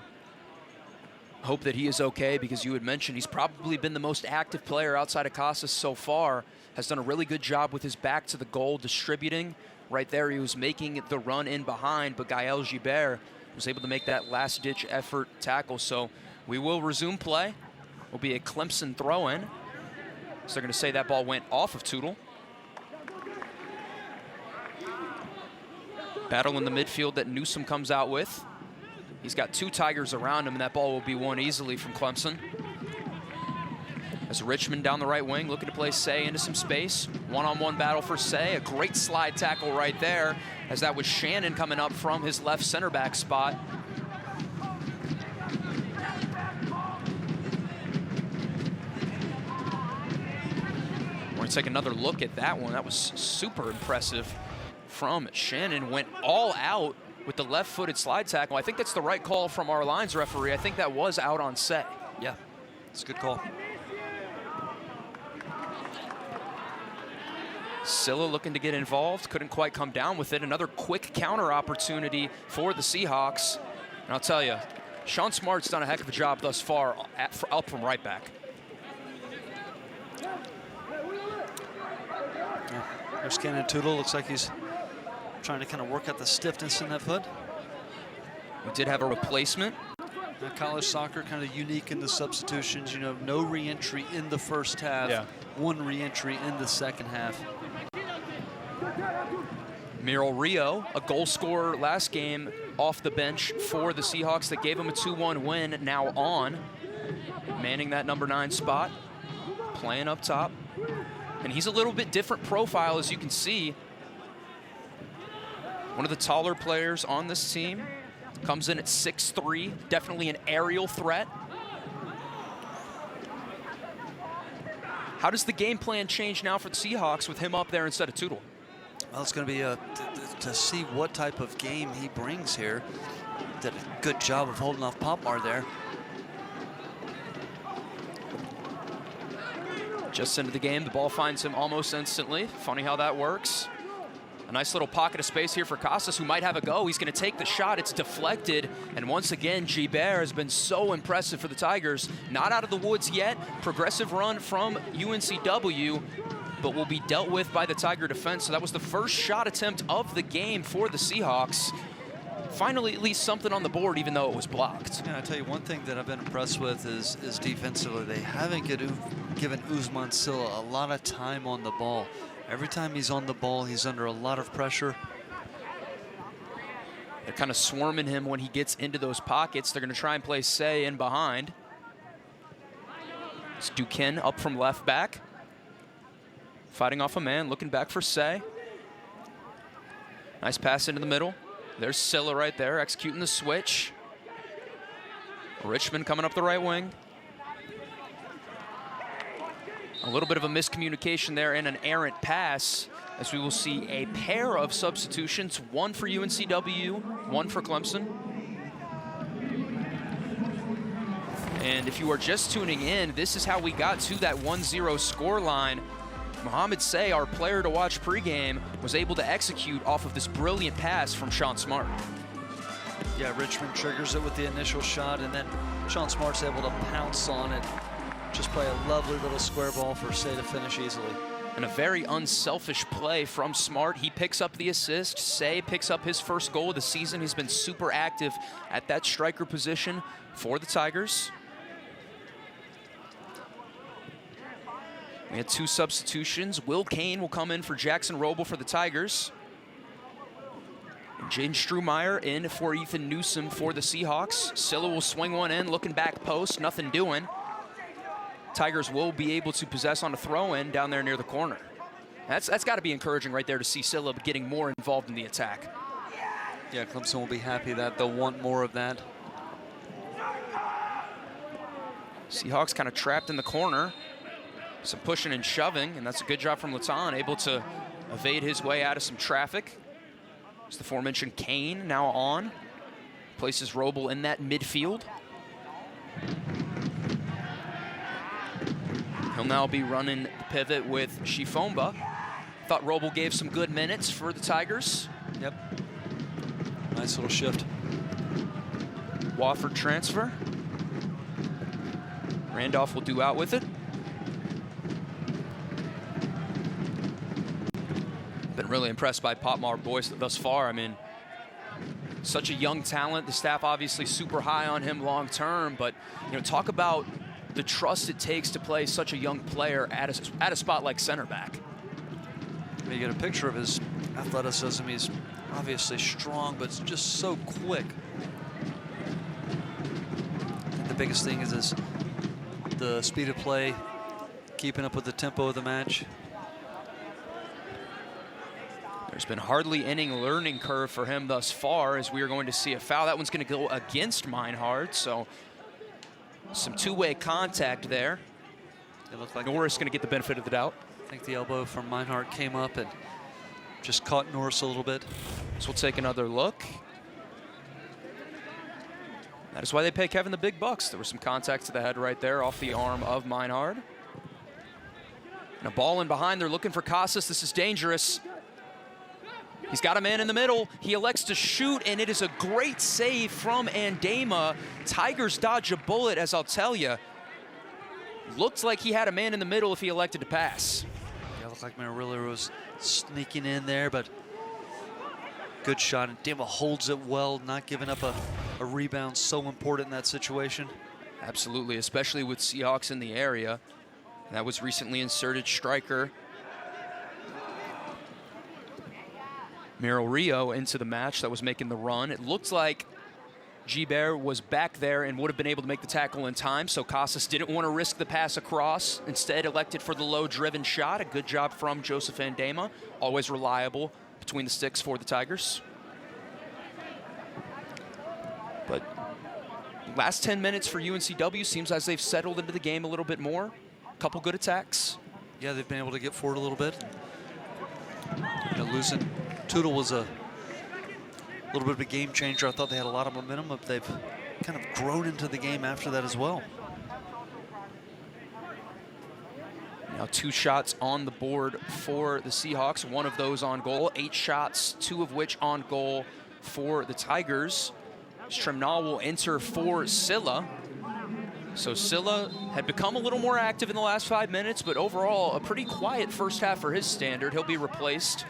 hope that he is okay, because you had mentioned he's probably been the most active player outside of Casas so far, has done a really good job with his back to the goal, distributing. Right there, he was making the run in behind, but Gael Gibert was able to make that last-ditch effort tackle. So we will resume play. Will be a Clemson throw-in. So they're going to say that ball went off of Tootle. Battle in the midfield that Newsom comes out with. He's got 2 Tigers around him, and that ball will be won easily from Clemson. As Richmond down the right wing, looking to play Say into some space. One-on-one battle for Say. A great slide tackle right there, as that was Shannon coming up from his left center back spot. We're going to take another look at that one. That was super impressive from Shannon. Went all out with the left-footed slide tackle. I think that's the right call from our lines referee. I think that was out on Say. Yeah, it's a good call. Silla looking to get involved, couldn't quite come down with it. Another quick counter opportunity for the Seahawks. And I'll tell you, Sean Smart's done a heck of a job thus far up from right back. Yeah. There's Cannon Tootle. Looks like he's trying to kind of work out the stiffness in that foot. We did have a replacement. College soccer kind of unique in the substitutions. You know, no re-entry in the first half. Yeah. 1 re-entry in the second half. Miro Rio, a goal scorer last game off the bench for the Seahawks that gave him a 2-1 win, now on. Manning that number 9 spot, playing up top. And he's a little bit different profile, as you can see. One of the taller players on this team. Comes in at 6'3", definitely an aerial threat. How does the game plan change now for the Seahawks with him up there instead of Tootle? Well, it's going to be to see what type of game he brings here. Did a good job of holding off Popmar there. Just into the game, the ball finds him almost instantly. Funny how that works. A nice little pocket of space here for Casas, who might have a go. He's going to take the shot. It's deflected. And once again, Gibert has been so impressive for the Tigers. Not out of the woods yet. Progressive run from UNCW, but will be dealt with by the Tiger defense. So that was the first shot attempt of the game for the Seahawks. Finally, at least something on the board, even though it was blocked. Yeah, I tell you, one thing that I've been impressed with is defensively. They haven't given Usman Silla a lot of time on the ball. Every time he's on the ball, he's under a lot of pressure. They're kind of swarming him when he gets into those pockets. They're going to try and play Say in behind. It's Duquesne up from left back. Fighting off a man, looking back for Say. Nice pass into the middle. There's Silla right there, executing the switch. Richmond coming up the right wing. A little bit of a miscommunication there and an errant pass, as we will see a pair of substitutions, one for UNCW, one for Clemson. And if you are just tuning in, this is how we got to that 1-0 score line. Mohamed Say, our player to watch pregame, was able to execute off of this brilliant pass from Sean Smart. Yeah, Richmond triggers it with the initial shot, and then Sean Smart's able to pounce on it. Just play a lovely little square ball for Say to finish easily. And a very unselfish play from Smart. He picks up the assist. Say picks up his first goal of the season. He's been super active at that striker position for the Tigers. We had 2 substitutions. Will Kane will come in for Jackson Roble for the Tigers. And Jaden Strumeyer in for Ethan Newsom for the Seahawks. Silla will swing one in, looking back post, nothing doing. Tigers will be able to possess on a throw-in down there near the corner. That's got to be encouraging right there to see Silla getting more involved in the attack. Yeah, Clemson will be happy that they'll want more of that. Seahawks kind of trapped in the corner. Some pushing and shoving, and that's a good job from Latan, able to evade his way out of some traffic. It's the aforementioned Kane now on. Places Roble in that midfield. He'll now be running the pivot with Shifomba. Thought Roble gave some good minutes for the Tigers. Yep. Nice little shift. Wofford transfer. Randolph will do out with it. Been really impressed by Potmar boys thus far. I mean, such a young talent. The staff obviously super high on him long term, but talk about the trust it takes to play such a young player at a spot like center back. You get a picture of his athleticism. He's obviously strong, but just so quick. The biggest thing is the speed of play, keeping up with the tempo of the match. There's been hardly any learning curve for him thus far, as we are going to see a foul. That one's going to go against Meinhard, so some two-way contact there. It looked like Norris going to get the benefit of the doubt. I think the elbow from Meinhard came up and just caught Norris a little bit. So we'll take another look. That is why they pay Kevin the big bucks. There was some contact to the head right there off the arm of Meinhard. And a ball in behind. They're looking for Casas. This is dangerous. He's got a man in the middle. He elects to shoot, and it is a great save from Andema. Tigers dodge a bullet, as I'll tell you. Looked like he had a man in the middle if he elected to pass. Yeah, looked like Marillo was sneaking in there, but good shot. And Andema holds it well, not giving up a rebound. So important in that situation. Absolutely, especially with Seahawks in the area. And that was recently inserted striker Merrill Rio into the match that was making the run. It looked like Gibert was back there and would have been able to make the tackle in time, so Casas didn't want to risk the pass across. Instead, elected for the low-driven shot. A good job from Joseph Andema, always reliable between the sticks for the Tigers. But last 10 minutes for UNCW seems as they've settled into the game a little bit more. A couple good attacks. Yeah, they've been able to get forward a little bit. Losing Tootle was a little bit of a game changer. I thought they had a lot of momentum, but they've kind of grown into the game after that as well. Now 2 shots on the board for the Seahawks, 1 of those on goal. 8 shots, 2 of which on goal for the Tigers. Stremnal will enter for Silla. So Silla had become a little more active in the last 5 minutes, but overall a pretty quiet first half for his standard. He'll be replaced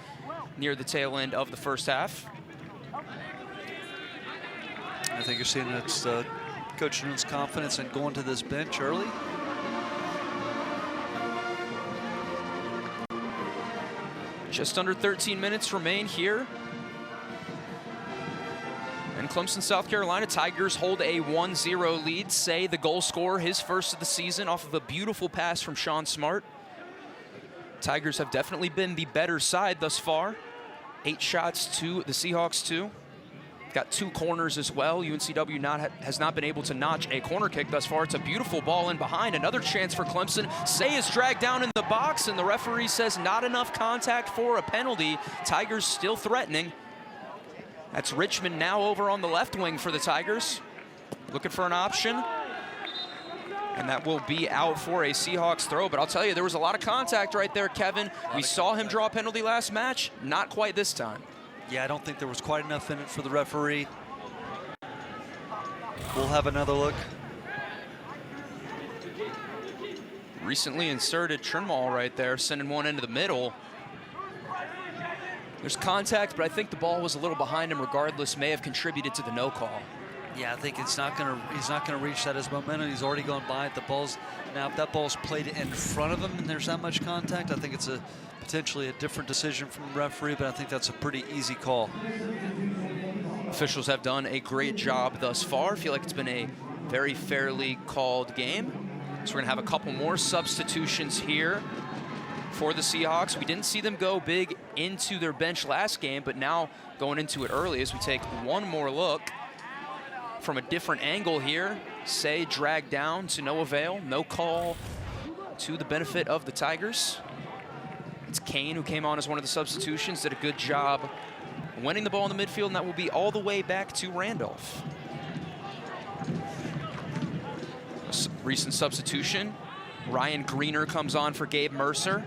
near the tail end of the first half. I think you're seeing it's Coach Noon's confidence in going to this bench early. Just under 13 minutes remain here in Clemson, South Carolina. Tigers hold a 1-0 lead. Say the goal scorer, his first of the season, off of a beautiful pass from Sean Smart. Tigers have definitely been the better side thus far. 8 shots to the Seahawks 2. Got 2 corners as well. UNCW has not been able to notch a corner kick thus far. It's a beautiful ball in behind. Another chance for Clemson. Say is dragged down in the box, and the referee says not enough contact for a penalty. Tigers still threatening. That's Richmond now over on the left wing for the Tigers. Looking for an option. And that will be out for a Seahawks throw. But I'll tell you, there was a lot of contact right there, Kevin. We saw him draw a penalty last match. Not quite this time. Yeah, I don't think there was quite enough in it for the referee. We'll have another look. Recently inserted Trinmal right there, sending one into the middle. There's contact, but I think the ball was a little behind him regardless, may have contributed to the no call. Yeah, I think he's not gonna reach that as momentum. He's already gone by it. The ball's now, if that ball's played in front of him and there's that much contact, I think it's potentially a different decision from the referee, but I think that's a pretty easy call. Officials have done a great job thus far. I feel like it's been a very fairly called game. So we're gonna have a couple more substitutions here for the Seahawks. We didn't see them go big into their bench last game, but now going into it early as we take one more look from a different angle here. Say dragged down to no avail, no call to the benefit of the Tigers. It's Kane who came on as one of the substitutions, did a good job winning the ball in the midfield, and that will be all the way back to Randolph. Recent substitution, Ryan Greener comes on for Gabe Mercer.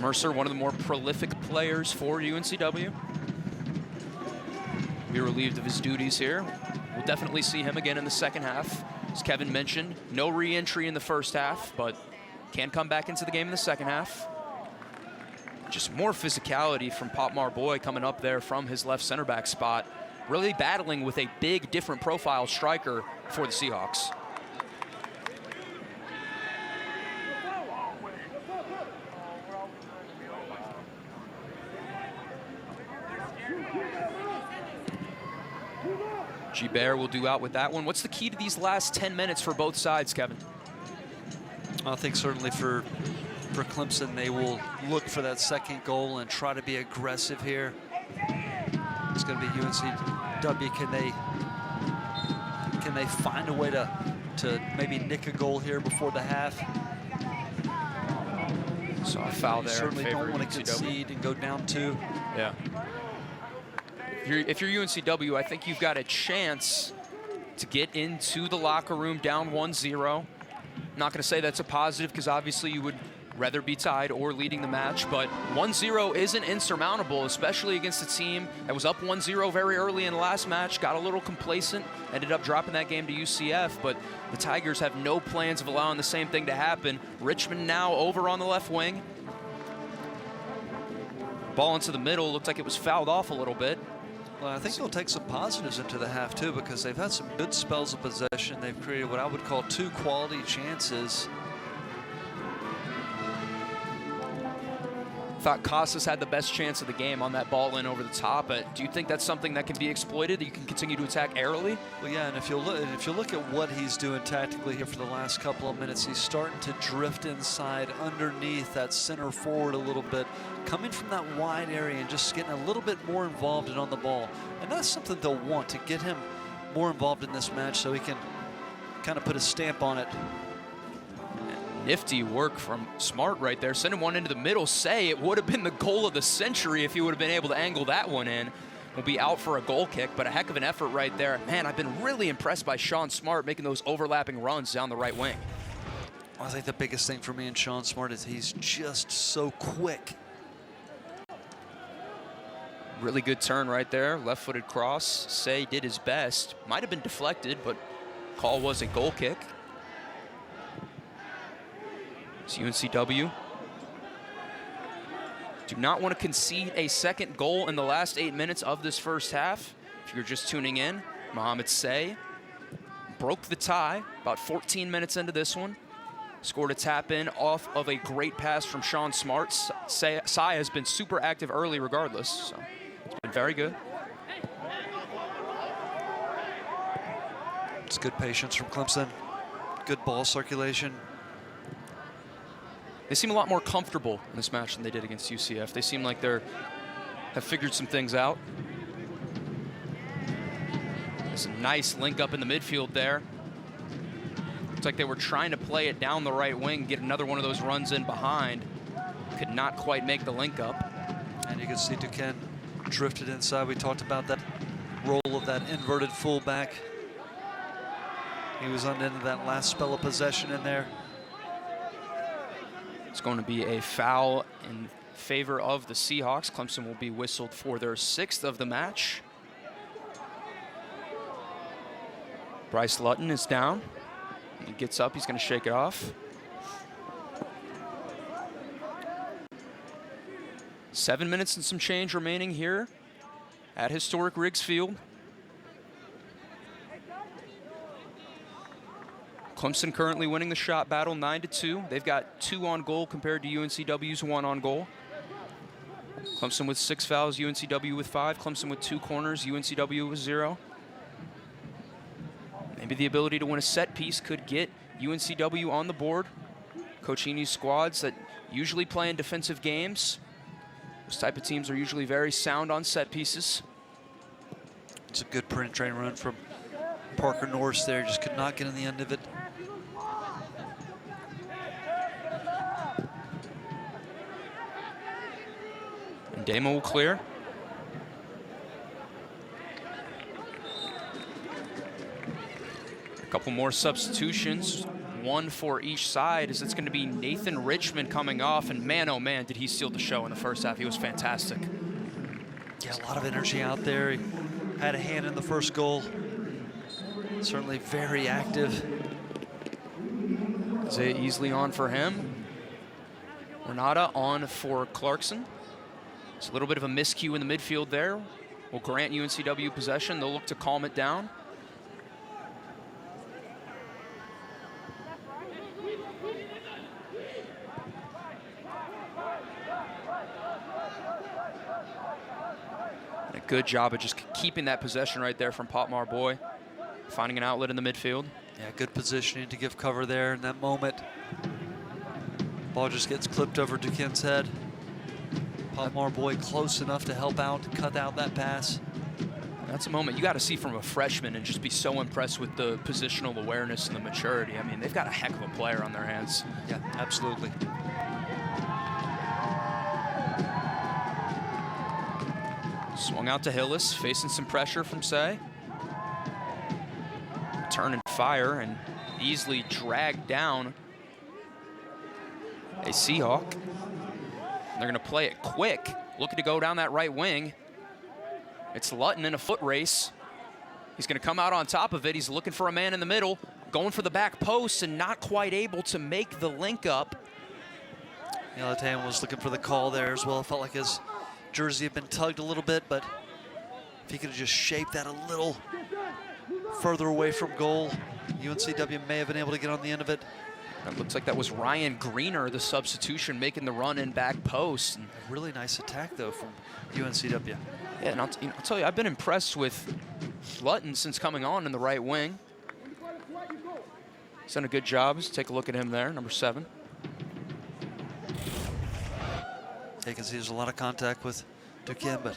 Mercer, one of the more prolific players for UNCW. be relieved of his duties here. We'll definitely see him again in the second half. As Kevin mentioned, no re-entry in the first half, but can come back into the game in the second half. Just more physicality from Pop Marboy coming up there from his left center back spot, really battling with a big, different profile striker for the Seahawks. Gibert will do out with that one. What's the key to these last 10 minutes for both sides, Kevin? I think certainly for Clemson, they will look for that second goal and try to be aggressive here. It's going to be UNCW. Can they find a way to maybe nick a goal here before the half? So a foul there. Certainly don't want to concede and go down 2. Yeah. If you're UNCW, I think you've got a chance to get into the locker room down 1-0. I'm not going to say that's a positive because obviously you would rather be tied or leading the match, but 1-0 isn't insurmountable, especially against a team that was up 1-0 very early in the last match, got a little complacent, ended up dropping that game to UCF, but the Tigers have no plans of allowing the same thing to happen. Richmond now over on the left wing. Ball into the middle, looked like it was fouled off a little bit. Well, I think they'll take some positives into the half, too, because they've had some good spells of possession. They've created what I would call 2 quality chances. Thought Casas had the best chance of the game on that ball in over the top. But do you think that's something that can be exploited, that you can continue to attack airily? Well, yeah, and if you look at what he's doing tactically here for the last couple of minutes, he's starting to drift inside underneath that center forward a little bit, coming from that wide area and just getting a little bit more involved in on the ball. And that's something they'll want, to get him more involved in this match so he can kind of put a stamp on it. Nifty work from Smart right there. Sending one into the middle. Say it would have been the goal of the century if he would have been able to angle that one in. Will be out for a goal kick, but a heck of an effort right there. Man, I've been really impressed by Sean Smart making those overlapping runs down the right wing. I think the biggest thing for me and Sean Smart is he's just so quick. Really good turn right there. Left-footed cross. Say did his best. Might have been deflected, but call was a goal kick. It's UNCW. Do not want to concede a second goal in the last 8 minutes of this first half. If you're just tuning in, Mohamed Say broke the tie about 14 minutes into this one. Scored a tap in off of a great pass from Sean Smart. Say has been super active early regardless, so it's been very good. It's good patience from Clemson. Good ball circulation. They seem a lot more comfortable in this match than they did against UCF. They seem like they have figured some things out. There's a nice link up in the midfield there. Looks like they were trying to play it down the right wing, get another one of those runs in behind. Could not quite make the link up. And you can see Duquesne drifted inside. We talked about that role of that inverted fullback. He was on the end of that last spell of possession in there. It's going to be a foul in favor of the Seahawks. Clemson will be whistled for their 6th of the match. Bryce Lutton is down. He gets up, he's going to shake it off. 7 minutes and some change remaining here at historic Riggs Field. Clemson currently winning the shot battle 9-2. They've got 2 on goal compared to UNCW's 1 on goal. Clemson with 6 fouls, UNCW with 5. Clemson with 2 corners, UNCW with 0. Maybe the ability to win a set piece could get UNCW on the board. Coach Heaney's squads that usually play in defensive games. Those type of teams are usually very sound on set pieces. It's a good penetrating run from Parker Norris there. Just could not get in the end of it. Andema will clear. A couple more substitutions, 1 for each side, as it's going to be Nathan Richmond coming off, and man, oh man, did he steal the show in the first half. He was fantastic. Yeah, a lot of energy out there. He had a hand in the first goal. Certainly very active. Isaiah easily on for him. Renata on for Clarkson. It's a little bit of a miscue in the midfield there. Will grant UNCW possession. They'll look to calm it down. And a good job of just keeping that possession right there from Potmar Boy. Finding an outlet in the midfield. Yeah, good positioning to give cover there in that moment. Ball just gets clipped over Duquesne's head. Potmar Boy close enough to help out, cut out that pass. That's a moment you got to see from a freshman and just be so impressed with the positional awareness and the maturity. I mean, they've got a heck of a player on their hands. Yeah, absolutely. Swung out to Hillis, facing some pressure from Say. Turn and fire and easily dragged down a Seahawk. They're going to play it quick, looking to go down that right wing. It's Lutton in a foot race. He's going to come out on top of it. He's looking for a man in the middle, going for the back post and not quite able to make the link up. Latan was looking for the call there as well. It felt like his jersey had been tugged a little bit, but if he could have just shaped that a little further away from goal, UNCW may have been able to get on the end of it. It looks like that was Ryan Greener, the substitution, making the run in back post. And a really nice attack, though, from UNCW. Yeah, and I'll tell you, I've been impressed with Lutton since coming on in the right wing. He's done a good job. Let's take a look at him there, number 7. You can see there's a lot of contact with Duquesne, but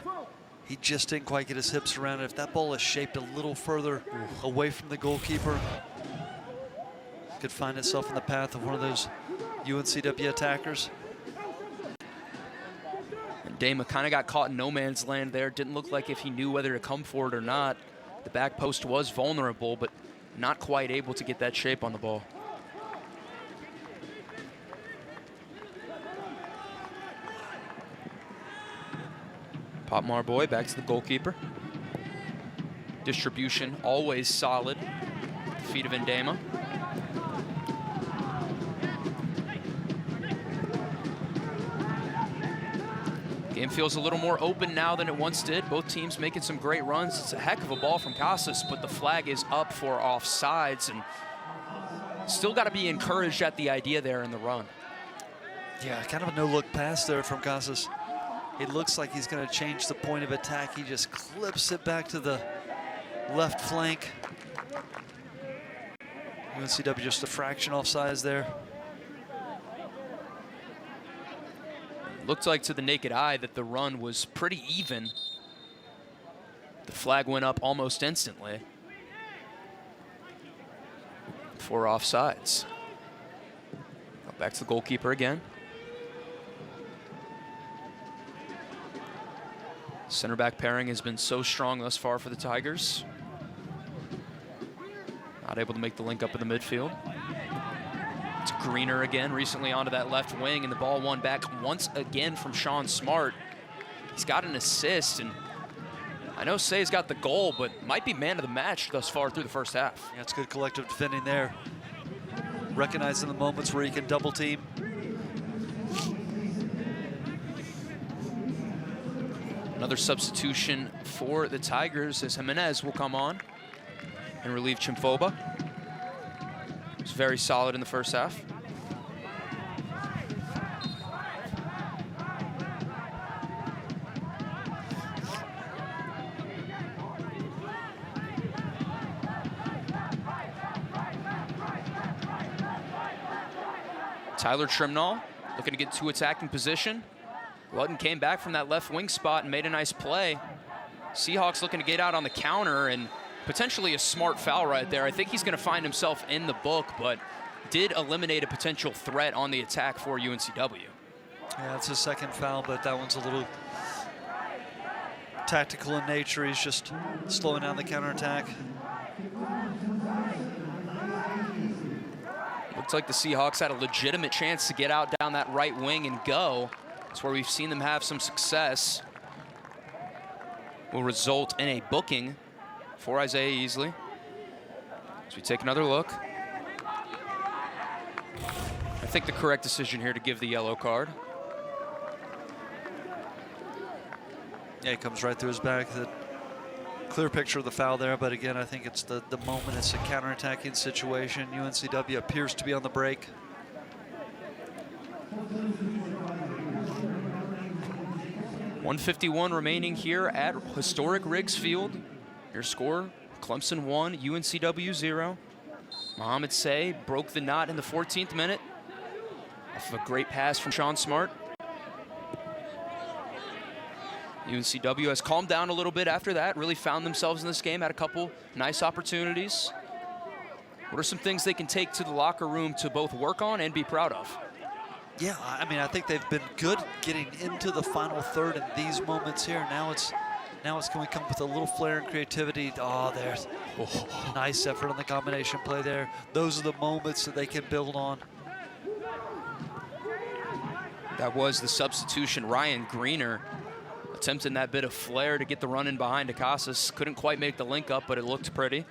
he just didn't quite get his hips around it. If that ball is shaped a little further away from the goalkeeper, could find itself in the path of one of those UNCW attackers. And Dama kind of got caught in no man's land there. Didn't look like if he knew whether to come for it or not. The back post was vulnerable, but not quite able to get that shape on the ball. Potmar Boy back to the goalkeeper. Distribution always solid. Feet of Andema. Game feels a little more open now than it once did. Both teams making some great runs. It's a heck of a ball from Casas, but the flag is up for offsides, and still got to be encouraged at the idea there in the run. Yeah, kind of a no-look pass there from Casas. It looks like he's going to change the point of attack. He just clips it back to the left flank. UNCW just a fraction offsides there. Looked like to the naked eye that the run was pretty even. The flag went up almost instantly for offsides. Back to the goalkeeper again. Center back pairing has been so strong thus far for the Tigers. Not able to make the link up in the midfield. It's Greener again, recently onto that left wing, and the ball won back once again from Sean Smart. He's got an assist, and I know Say's got the goal, but might be man of the match thus far through the first half. Yeah, it's good collective defending there. Recognizing the moments where you can double team. Another substitution for the Tigers as Jimenez will come on and relieve Chimfoba. It's very solid in the first half. Tyler Trimnall looking to get to attacking position. Lutton came back from that left wing spot and made a nice play. Seahawks looking to get out on the counter, and potentially a smart foul right there. I think he's going to find himself in the book, but did eliminate a potential threat on the attack for UNCW. Yeah, it's his second foul, but that one's a little tactical in nature. He's just slowing down the counterattack. Looks like the Seahawks had a legitimate chance to get out down that right wing and go. That's where we've seen them have some success. will result in a booking for Isaiah Easley. As we take another look. I think the correct decision here to give the yellow card. Yeah, he comes right through his back. The clear picture of the foul there, but again, I think it's the moment. It's a counterattacking situation. UNCW appears to be on the break. .151 remaining here at historic Riggs Field. Your score, Clemson 1, UNCW 0. Mohamed Say broke the knot in the 14th minute off of a great pass from Sean Smart. UNCW has calmed down a little bit after that, really found themselves in this game, had a couple nice opportunities. What are some things they can take to the locker room to both work on and be proud of? Yeah, I mean, I think they've been good getting into the final third in these moments here. Now it's can we come with a little flair and creativity? Oh, there's nice effort on the combination play there. Those are the moments that they can build on. That was the substitution. Ryan Greener attempting that bit of flair to get the run in behind Casas. Couldn't quite make the link up, but it looked pretty.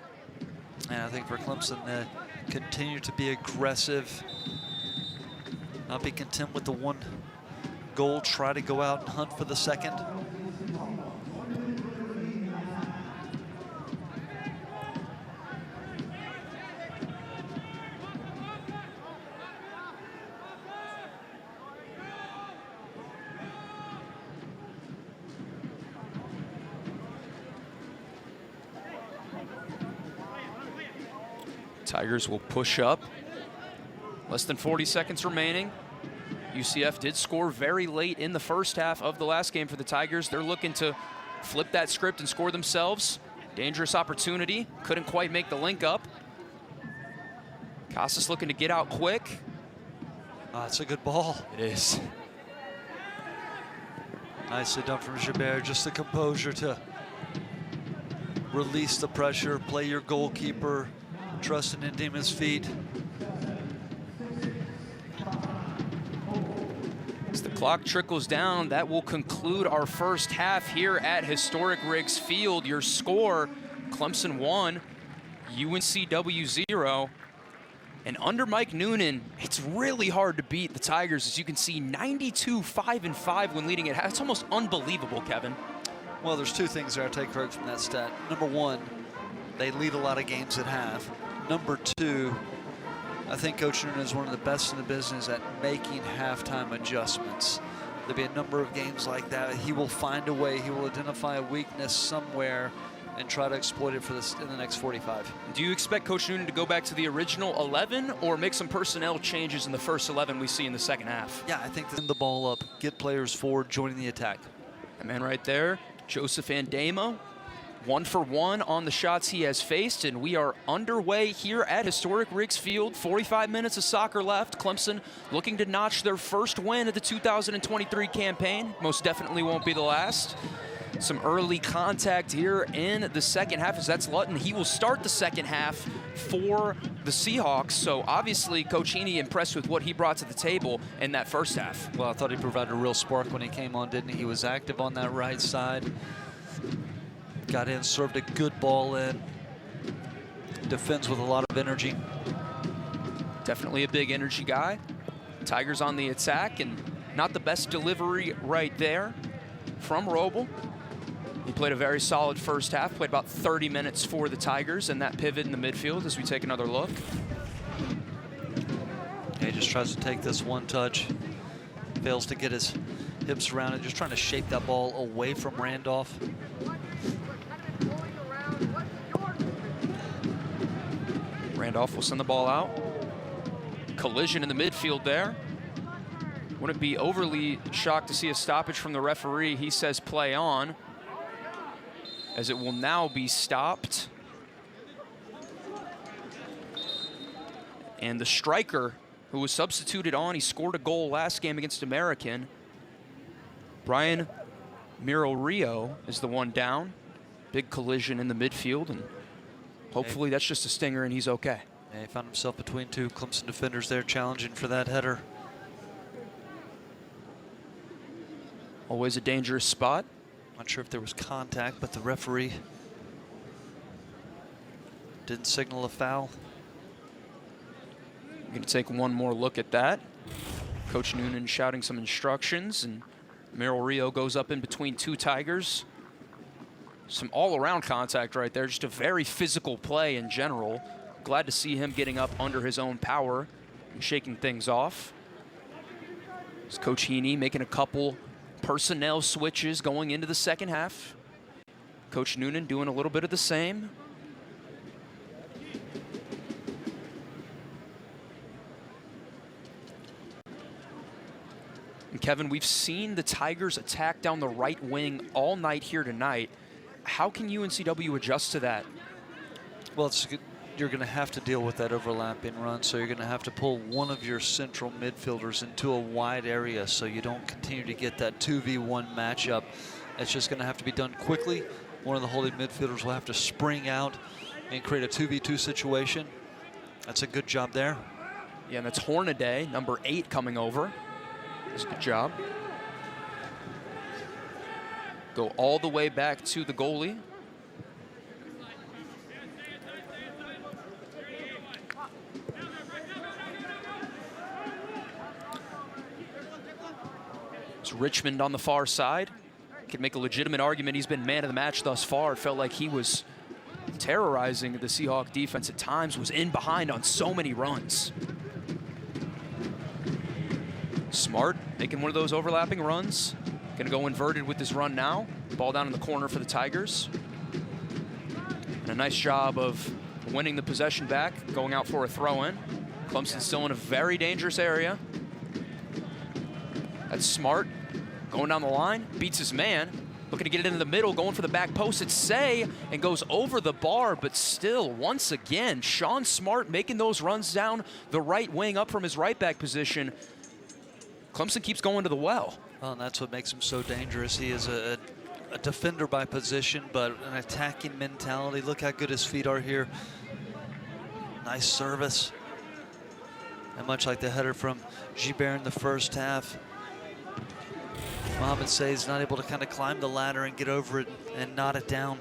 And I think for Clemson, continue to be aggressive. Not be content with the one goal. Try to go out and hunt for the second. Tigers will push up. Less than 40 seconds remaining. UCF did score very late in the first half of the last game for the Tigers. They're looking to flip that script and score themselves. Dangerous opportunity. Couldn't quite make the link up. Casas looking to get out quick. It's a good ball. It is. Nicely done from Gibert. Just the composure to release the pressure, play your goalkeeper, trust in Andema's feet. As the clock trickles down, that will conclude our first half here at historic Riggs Field. Your score, Clemson 1, UNCW 0. And under Mike Noonan, it's really hard to beat the Tigers. As you can see, 92-5-5 when leading at half. It's almost unbelievable, Kevin. Well, there's two things there I take correct from that stat. Number one, they lead a lot of games at half. Number two, I think Coach Noonan is one of the best in the business at making halftime adjustments. There'll be a number of games like that. He will find a way. He will identify a weakness somewhere and try to exploit it for this in the next 45. Do you expect Coach Noonan to go back to the original 11 or make some personnel changes in the first 11 we see in the second half? Yeah, I think send the ball up, get players forward, joining the attack. That man right there, Joseph Andema, 1 for 1 on the shots he has faced, and we are underway here at historic Riggs Field. 45 minutes of soccer left. Clemson looking to notch their first win of the 2023 campaign. Most definitely won't be the last. Some early contact here in the second half, as that's Lutton. He will start the second half for the Seahawks. So obviously Coach Heaney impressed with what he brought to the table in that first half. Well, I thought he provided a real spark when he came on, didn't he? He was active on that right side. Got in, served a good ball in. Defends with a lot of energy. Definitely a big energy guy. Tigers on the attack, and not the best delivery right there from Roble. He played a very solid first half, played about 30 minutes for the Tigers, and that pivot in the midfield as we take another look. He just tries to take this one touch. Fails to get his hips around it, just trying to shape that ball away from Randolph. Randolph will send the ball out. Collision in the midfield there. Wouldn't be overly shocked to see a stoppage from the referee. He says play on, as it will now be stopped. And the striker who was substituted on, he scored a goal last game against American. Brian Miro is the one down. Big collision in the midfield, and hopefully that's just a stinger and he's okay. Yeah, he found himself between two Clemson defenders there, challenging for that header. Always a dangerous spot. Not sure if there was contact, but the referee didn't signal a foul. I'm going to take one more look at that. Coach Noonan shouting some instructions, and Merrill Rio goes up in between two Tigers. Some all-around contact right there, just a very physical play in general. Glad to see him getting up under his own power and shaking things off. It's Coach Heaney making a couple personnel switches going into the second half. Coach Noonan doing a little bit of the same. And Kevin, we've seen the Tigers attack down the right wing all night here tonight. How can UNCW adjust to that? Well, you're going to have to deal with that overlapping run, so you're going to have to pull one of your central midfielders into a wide area so you don't continue to get that 2v1 matchup. It's just going to have to be done quickly. One of the holding midfielders will have to spring out and create a 2v2 situation. That's a good job there. Yeah, and that's Hornaday, number 8, coming over. That's a good job. Go all the way back to the goalie. It's Richmond on the far side. Could make a legitimate argument he's been man of the match thus far. It felt like he was terrorizing the Seahawks defense at times, was in behind on so many runs. Smart making one of those overlapping runs. Gonna go inverted with this run now. Ball down in the corner for the Tigers. And a nice job of winning the possession back, going out for a throw-in. Clemson still in a very dangerous area. That's Smart going down the line, beats his man, looking to get it into the middle, going for the back post. It's Say, and goes over the bar, but still, once again, Sean Smart making those runs down the right wing up from his right back position. Clemson keeps going to the well. Well, and that's what makes him so dangerous. He is a defender by position, but an attacking mentality. Look how good his feet are here. Nice service. And much like the header from Gibert in the first half, Mohamed Say is not able to kind of climb the ladder and get over it and knot it down.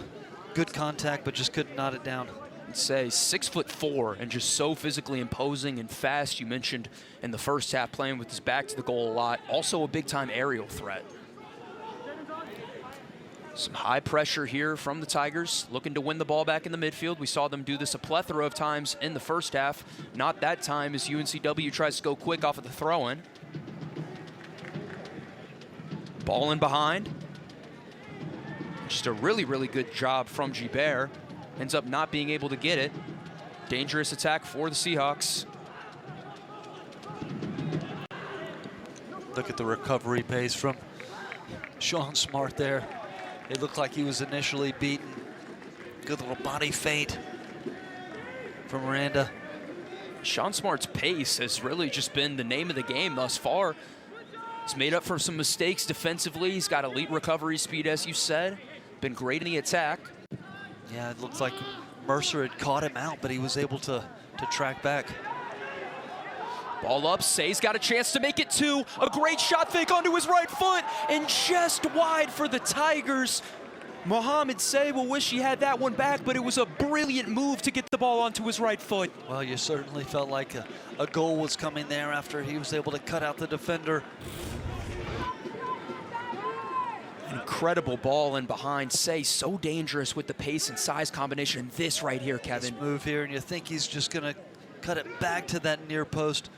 Good contact, but just couldn't knot it down. Say 6'4" and just so physically imposing and fast. You mentioned in the first half playing with his back to the goal a lot. Also a big-time aerial threat. Some high pressure here from the Tigers, looking to win the ball back in the midfield. We saw them do this a plethora of times in the first half. Not that time as UNCW tries to go quick off of the throw-in. Ball in behind. Just a really, really good job from Gibert. Ends up not being able to get it. Dangerous attack for the Seahawks. Look at the recovery pace from Sean Smart there. It looked like he was initially beaten. Good little body feint from Miranda. Sean Smart's pace has really just been the name of the game thus far. He's made up for some mistakes defensively. He's got elite recovery speed, as you said. Been great in the attack. Yeah, it looks like Mercer had caught him out, but he was able to track back. Ball up, Say's got a chance to make it 2. A great shot fake onto his right foot, and just wide for the Tigers. Mohamed Say will wish he had that one back, but it was a brilliant move to get the ball onto his right foot. Well, you certainly felt like a goal was coming there after he was able to cut out the defender. Incredible ball in behind. Say so dangerous with the pace and size combination. And this right here, Kevin. This move here, and you think he's just going to cut it back to that near post.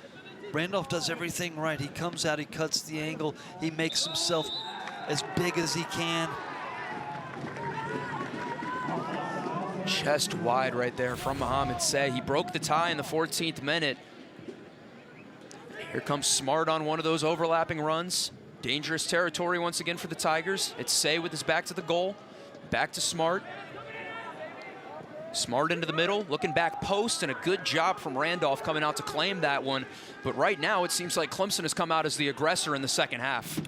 Randolph does everything right. He comes out, he cuts the angle, he makes himself as big as he can. Chest wide right there from Mohamed Say. He broke the tie in the 14th minute. Here comes Smart on one of those overlapping runs. Dangerous territory once again for the Tigers. It's Say with his back to the goal. Back to Smart. Smart into the middle, looking back post, and a good job from Randolph coming out to claim that one. But right now, it seems like Clemson has come out as the aggressor in the second half.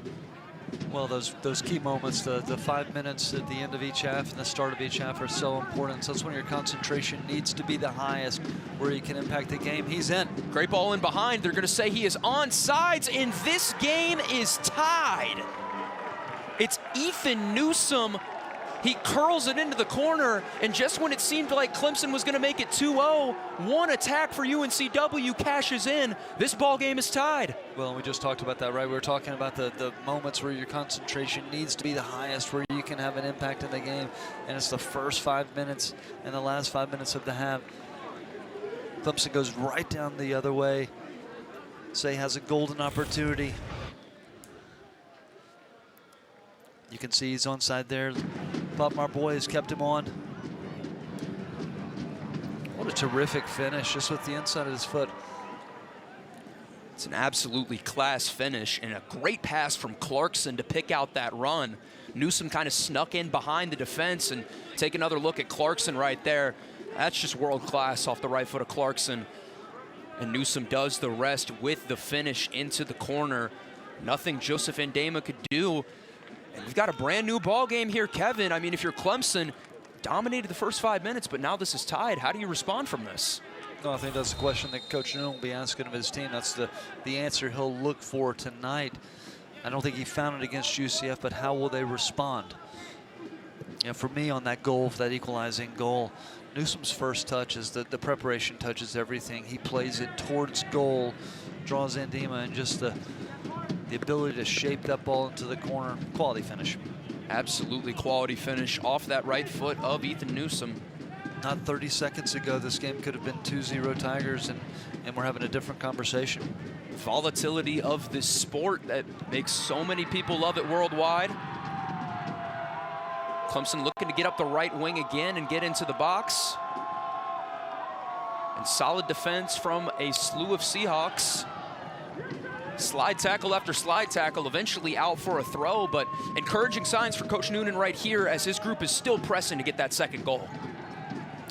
Well, those key moments, the 5 minutes at the end of each half and the start of each half are so important. So that's when your concentration needs to be the highest, where you can impact the game. He's in. Great ball in behind. They're going to say he is onside, and this game is tied. It's Ethan Newsome. He curls it into the corner, and just when it seemed like Clemson was going to make it 2-0, one attack for UNCW cashes in. This ball game is tied. Well, we just talked about that, right? We were talking about the moments where your concentration needs to be the highest, where you can have an impact in the game, and it's the first 5 minutes and the last 5 minutes of the half. Clemson goes right down the other way. Say has a golden opportunity. You can see he's onside there. Popmar boy has kept him on. What a terrific finish, just with the inside of his foot. It's an absolutely class finish and a great pass from Clarkson to pick out that run. Newsome kind of snuck in behind the defense, and take another look at Clarkson right there. That's just world class off the right foot of Clarkson. And Newsome does the rest with the finish into the corner. Nothing Joseph Andema could do. And we've got a brand new ball game here, Kevin. I mean, if you're Clemson, dominated the first 5 minutes, but now this is tied. How do you respond from this? No, I think that's the question that Coach Noonan will be asking of his team. That's the answer he'll look for tonight. I don't think he found it against UCF, but how will they respond? You know, for me on that goal, that equalizing goal, Newsome's first touch is the preparation touches everything. He plays it towards goal, draws Andema, and just the ability to shape that ball into the corner. Quality finish. Absolutely quality finish off that right foot of Ethan Newsome. Not 30 seconds ago, this game could have been 2-0 Tigers, and we're having a different conversation. Volatility of this sport that makes so many people love it worldwide. Clemson looking to get up the right wing again and get into the box. And solid defense from a slew of Seahawks. Slide tackle after slide tackle, eventually out for a throw, but encouraging signs for Coach Noonan right here as his group is still pressing to get that second goal.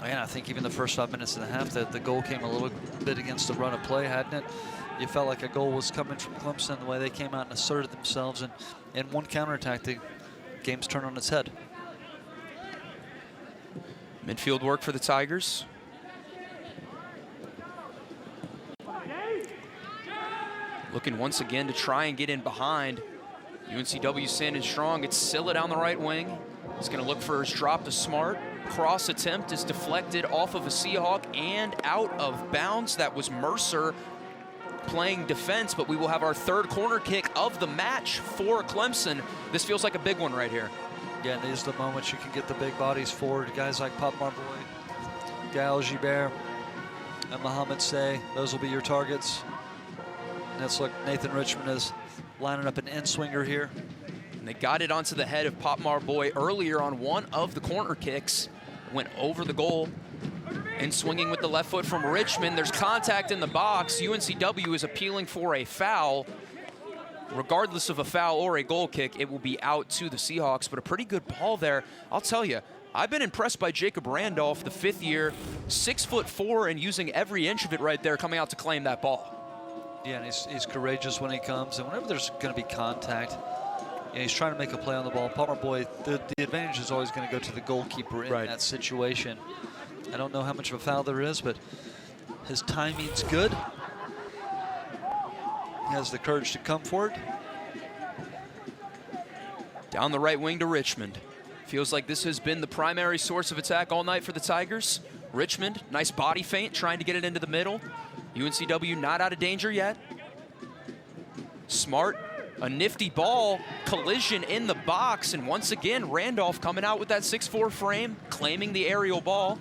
And I think even the first 5 minutes and a half, the goal came a little bit against the run of play, hadn't it? You felt like a goal was coming from Clemson, the way they came out and asserted themselves, and in one counterattack, the game's turned on its head. Midfield work for the Tigers. Looking once again to try and get in behind. UNCW standing strong. It's Silla down the right wing. He's going to look for his drop to Smart. Cross attempt is deflected off of a Seahawk and out of bounds. That was Mercer playing defense, but we will have our third corner kick of the match for Clemson. This feels like a big one right here. Yeah, and these are the moments you can get the big bodies forward. Guys like Popmar boy, Gael Gibert, and Mohamed Say. Those will be your targets. And let's look, Nathan Richmond is lining up an in-swinger here. And they got it onto the head of Popmar boy earlier on one of the corner kicks. Went over the goal. And swinging with the left foot from Richmond. There's contact in the box. UNCW is appealing for a foul. Regardless of a foul or a goal kick, it will be out to the Seahawks, but a pretty good ball there. I'll tell you, I've been impressed by Jacob Randolph, the fifth year, 6'4", and using every inch of it right there, coming out to claim that ball. Yeah, and he's courageous when he comes, and whenever there's going to be contact, he's trying to make a play on the ball. Palmer boy, the advantage is always going to go to the goalkeeper in that situation. I don't know how much of a foul there is, but his timing's good. He has the courage to come for it. Down the right wing to Richmond. Feels like this has been the primary source of attack all night for the Tigers. Richmond, nice body feint, trying to get it into the middle. UNCW not out of danger yet. Smart, a nifty ball, collision in the box, and once again, Randolph coming out with that 6'4" frame, claiming the aerial ball.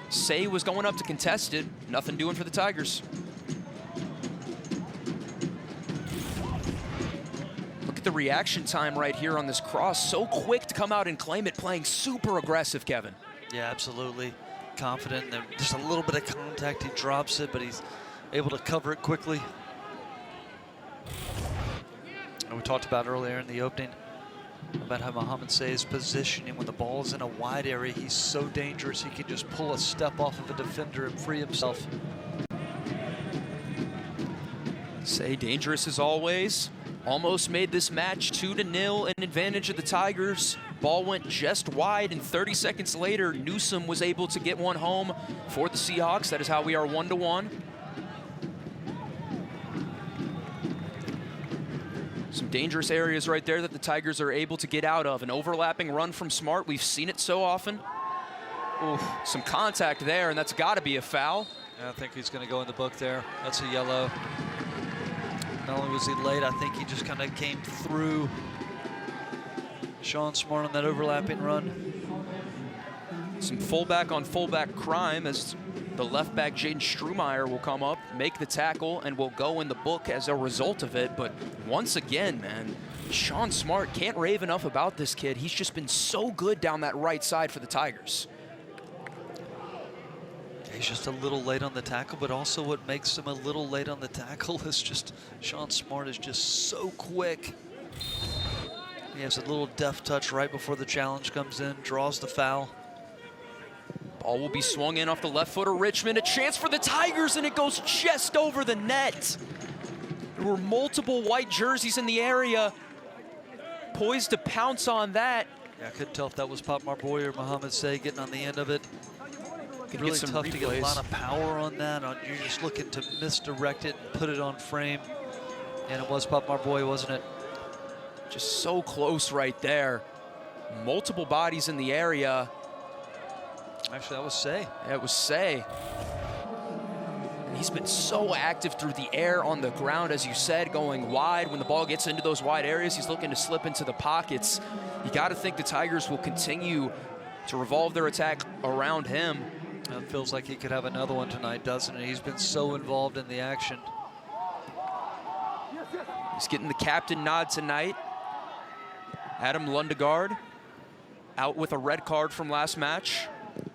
Say was going up to contest it, nothing doing for the Tigers. The reaction time right here on this cross, so quick to come out and claim it, playing super aggressive, Kevin. Yeah, absolutely. Confident. There's just a little bit of contact. He drops it, but he's able to cover it quickly. And we talked about earlier in the opening about how Mohamed Say's positioning when the ball is in a wide area. He's so dangerous. He can just pull a step off of a defender and free himself. Say dangerous as always. Almost made this match 2-0 in advantage of the Tigers. Ball went just wide, and 30 seconds later, Newsome was able to get one home for the Seahawks. That is how we are 1-1. Some dangerous areas right there that the Tigers are able to get out of. An overlapping run from Smart. We've seen it so often. Ooh, some contact there, and that's got to be a foul. I think he's going to go in the book there. That's a yellow. Not only was he late, I think he just kind of came through Sean Smart on that overlapping run. Some fullback on fullback crime as the left back Jaden Strumeyer will come up, make the tackle, and will go in the book as a result of it. But once again, man, Sean Smart, can't rave enough about this kid. He's just been so good down that right side for the Tigers. He's just a little late on the tackle, but also what makes him a little late on the tackle is just Sean Smart is just so quick. He has a little deft touch right before the challenge comes in, draws the foul. Ball will be swung in off the left foot of Richmond. A chance for the Tigers, and it goes just over the net. There were multiple white jerseys in the area, poised to pounce on that. Yeah, I couldn't tell if that was Popmar Boy or Muhammad Say getting on the end of it. Gonna Really get some tough to get a replays. lot of power on that. You're just looking to misdirect it and put it on frame. And it was Popmar Boy, wasn't it? Just so close right there. Multiple bodies in the area. Actually, that was Say. It was Say. And he's been so active through the air, on the ground, as you said, going wide. When the ball gets into those wide areas, he's looking to slip into the pockets. You got to think the Tigers will continue to revolve their attack around him. It feels like he could have another one tonight, doesn't it? He's been so involved in the action. He's getting the captain nod tonight. Adam Lundegaard out with a red card from last match.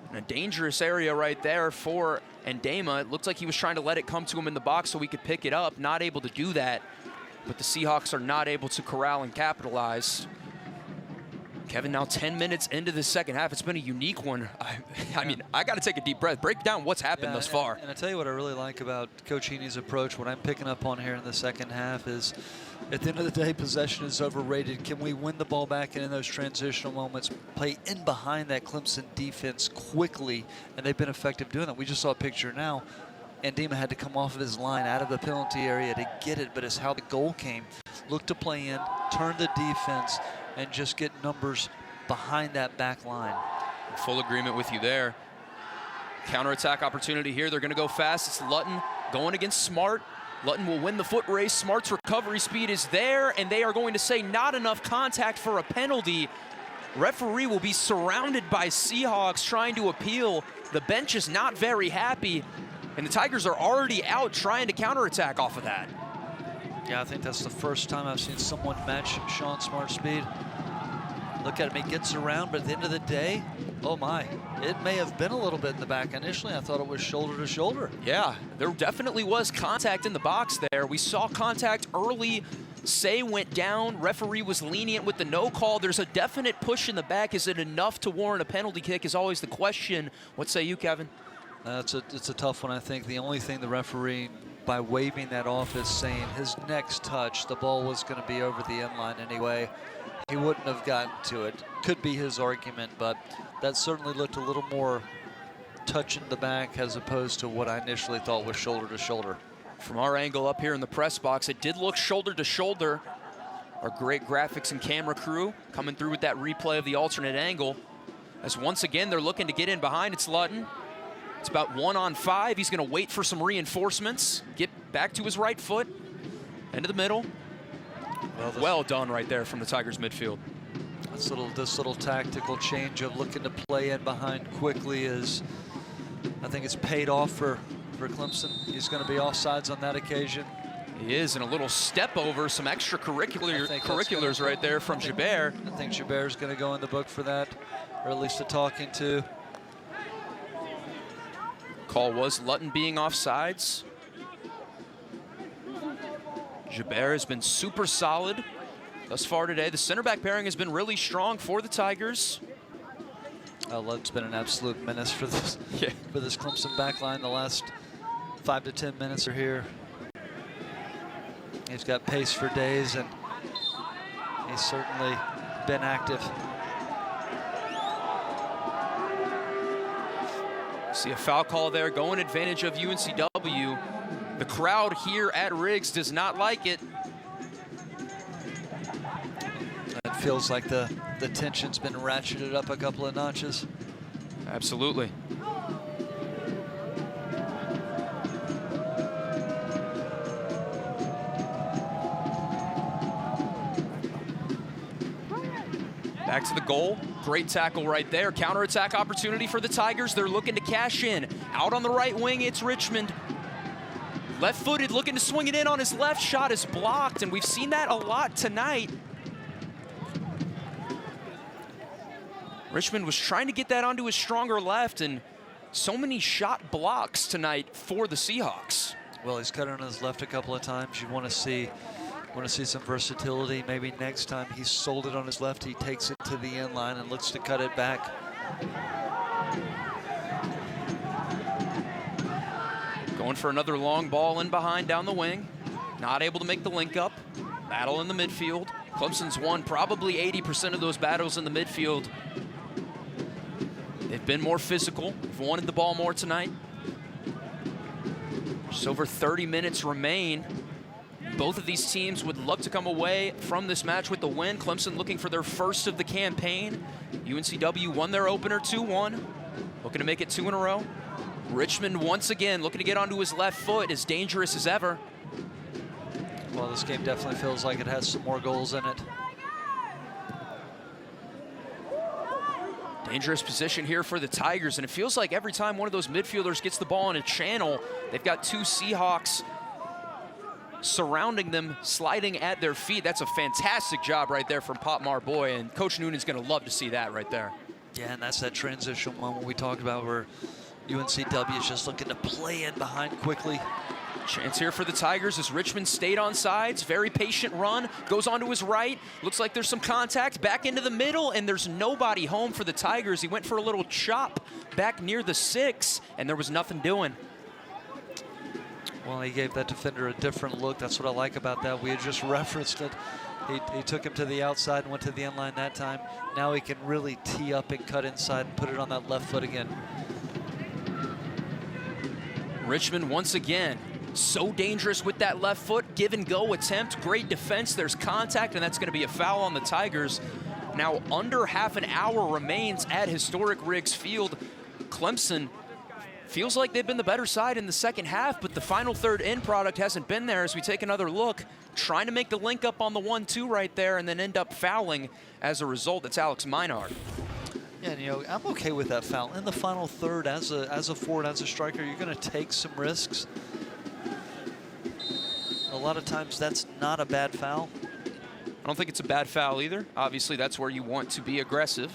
And a dangerous area right there for Andema. It looked like he was trying to let it come to him in the box so he could pick it up. Not able to do that. But the Seahawks are not able to corral and capitalize. Kevin, now 10 minutes into the second half. It's been a unique one. I mean, I got to take a deep breath. Break down what's happened thus far. And I tell you what I really like about Coach Heaney's approach, what I'm picking up on here in the second half is, at the end of the day, possession is overrated. Can we win the ball back and in those transitional moments, play in behind that Clemson defense quickly? And they've been effective doing that. We just saw a picture now. Andema had to come off of his line out of the penalty area to get it, but it's how the goal came. Look to play in, turn the defense, and just get numbers behind that back line. Full agreement with you there. Counterattack opportunity here. They're going to go fast. It's Lutton going against Smart. Lutton will win the foot race. Smart's recovery speed is there, and they are going to say not enough contact for a penalty. Referee will be surrounded by Seahawks trying to appeal. The bench is not very happy, and the Tigers are already out trying to counterattack off of that. Yeah, I think that's the first time I've seen someone match Sean Smart's speed. Look at him, he gets around, but at the end of the day, oh my, it may have been a little bit in the back. Initially, I thought it was shoulder to shoulder. Yeah, there definitely was contact in the box there. We saw contact early. Say went down. Referee was lenient with the no call. There's a definite push in the back. Is it enough to warrant a penalty kick is always the question. What say you, Kevin? It's a tough one, I think. The only thing the referee, by waving that off, is saying his next touch, the ball was going to be over the end line anyway. He wouldn't have gotten to it. Could be his argument, but that certainly looked a little more touch in the back as opposed to what I initially thought was shoulder to shoulder. From our angle up here in the press box, it did look shoulder to shoulder. Our great graphics and camera crew coming through with that replay of the alternate angle. As once again, they're looking to get in behind. It's Lutton. It's about 1-on-5. He's going to wait for some reinforcements. Get back to his right foot. Into the middle. Well done right there from the Tigers midfield. This little tactical change of looking to play in behind quickly is, I think it's paid off for Clemson. He's going to be offsides on that occasion. He is, and a little step over, some extracurriculars right there from Gibert. I think Gibert's going to go in the book for that, or at least a talking to. Call was Lutton being offsides. Gibert has been super solid thus far today. The center back pairing has been really strong for the Tigers. Lutton's been an absolute menace for this Clemson back line. The last 5 to 10 minutes are here. He's got pace for days, and he's certainly been active. See a foul call there, going advantage of UNCW. The crowd here at Riggs does not like it. feels like the tension's been ratcheted up a couple of notches. Absolutely. Back to the goal. Great tackle right there. Counterattack opportunity for the Tigers. They're looking to cash in. Out on the right wing, it's Richmond. Left-footed, looking to swing it in on his left. Shot is blocked, and we've seen that a lot tonight. Richmond was trying to get that onto his stronger left, and so many shot blocks tonight for the Seahawks. Well, he's cut on his left a couple of times. You want to see some versatility. Maybe next time he's sold it on his left, he takes it to the end line and looks to cut it back. Going for another long ball in behind down the wing. Not able to make the link up. Battle in the midfield. Clemson's won probably 80% of those battles in the midfield. They've been more physical. They've wanted the ball more tonight. Just over 30 minutes remain. Both of these teams would love to come away from this match with the win. Clemson looking for their first of the campaign. UNCW won their opener 2-1. Looking to make it 2 in a row. Richmond once again looking to get onto his left foot, as dangerous as ever. Well, this game definitely feels like it has some more goals in it. Dangerous position here for the Tigers, and it feels like every time one of those midfielders gets the ball in a channel, they've got two Seahawks surrounding them, sliding at their feet. That's a fantastic job right there from Pop Marboy, and Coach Noonan's going to love to see that right there. Yeah, and that's that transitional moment we talked about where UNCW is just looking to play in behind quickly. Chance here for the Tigers as Richmond stayed on sides. Very patient run, goes onto his right. Looks like there's some contact back into the middle, and there's nobody home for the Tigers. He went for a little chop back near the 6, and there was nothing doing. Well, he gave that defender a different look. That's what I like about that. We had just referenced it. He took him to the outside and went to the end line that time. Now he can really tee up and cut inside and put it on that left foot again. Richmond once again, so dangerous with that left foot. Give and go attempt, great defense. There's contact, and that's going to be a foul on the Tigers. Now under half an hour remains at historic Riggs Field. Clemson feels like they've been the better side in the second half, but the final third end product hasn't been there. As we take another look, trying to make the link up on the 1-2 right there, and then end up fouling as a result. It's Alex Meinhardt. Yeah, you know, I'm okay with that foul. In the final third, as a forward, as a striker, you're going to take some risks. A lot of times that's not a bad foul. I don't think it's a bad foul either. Obviously, that's where you want to be aggressive.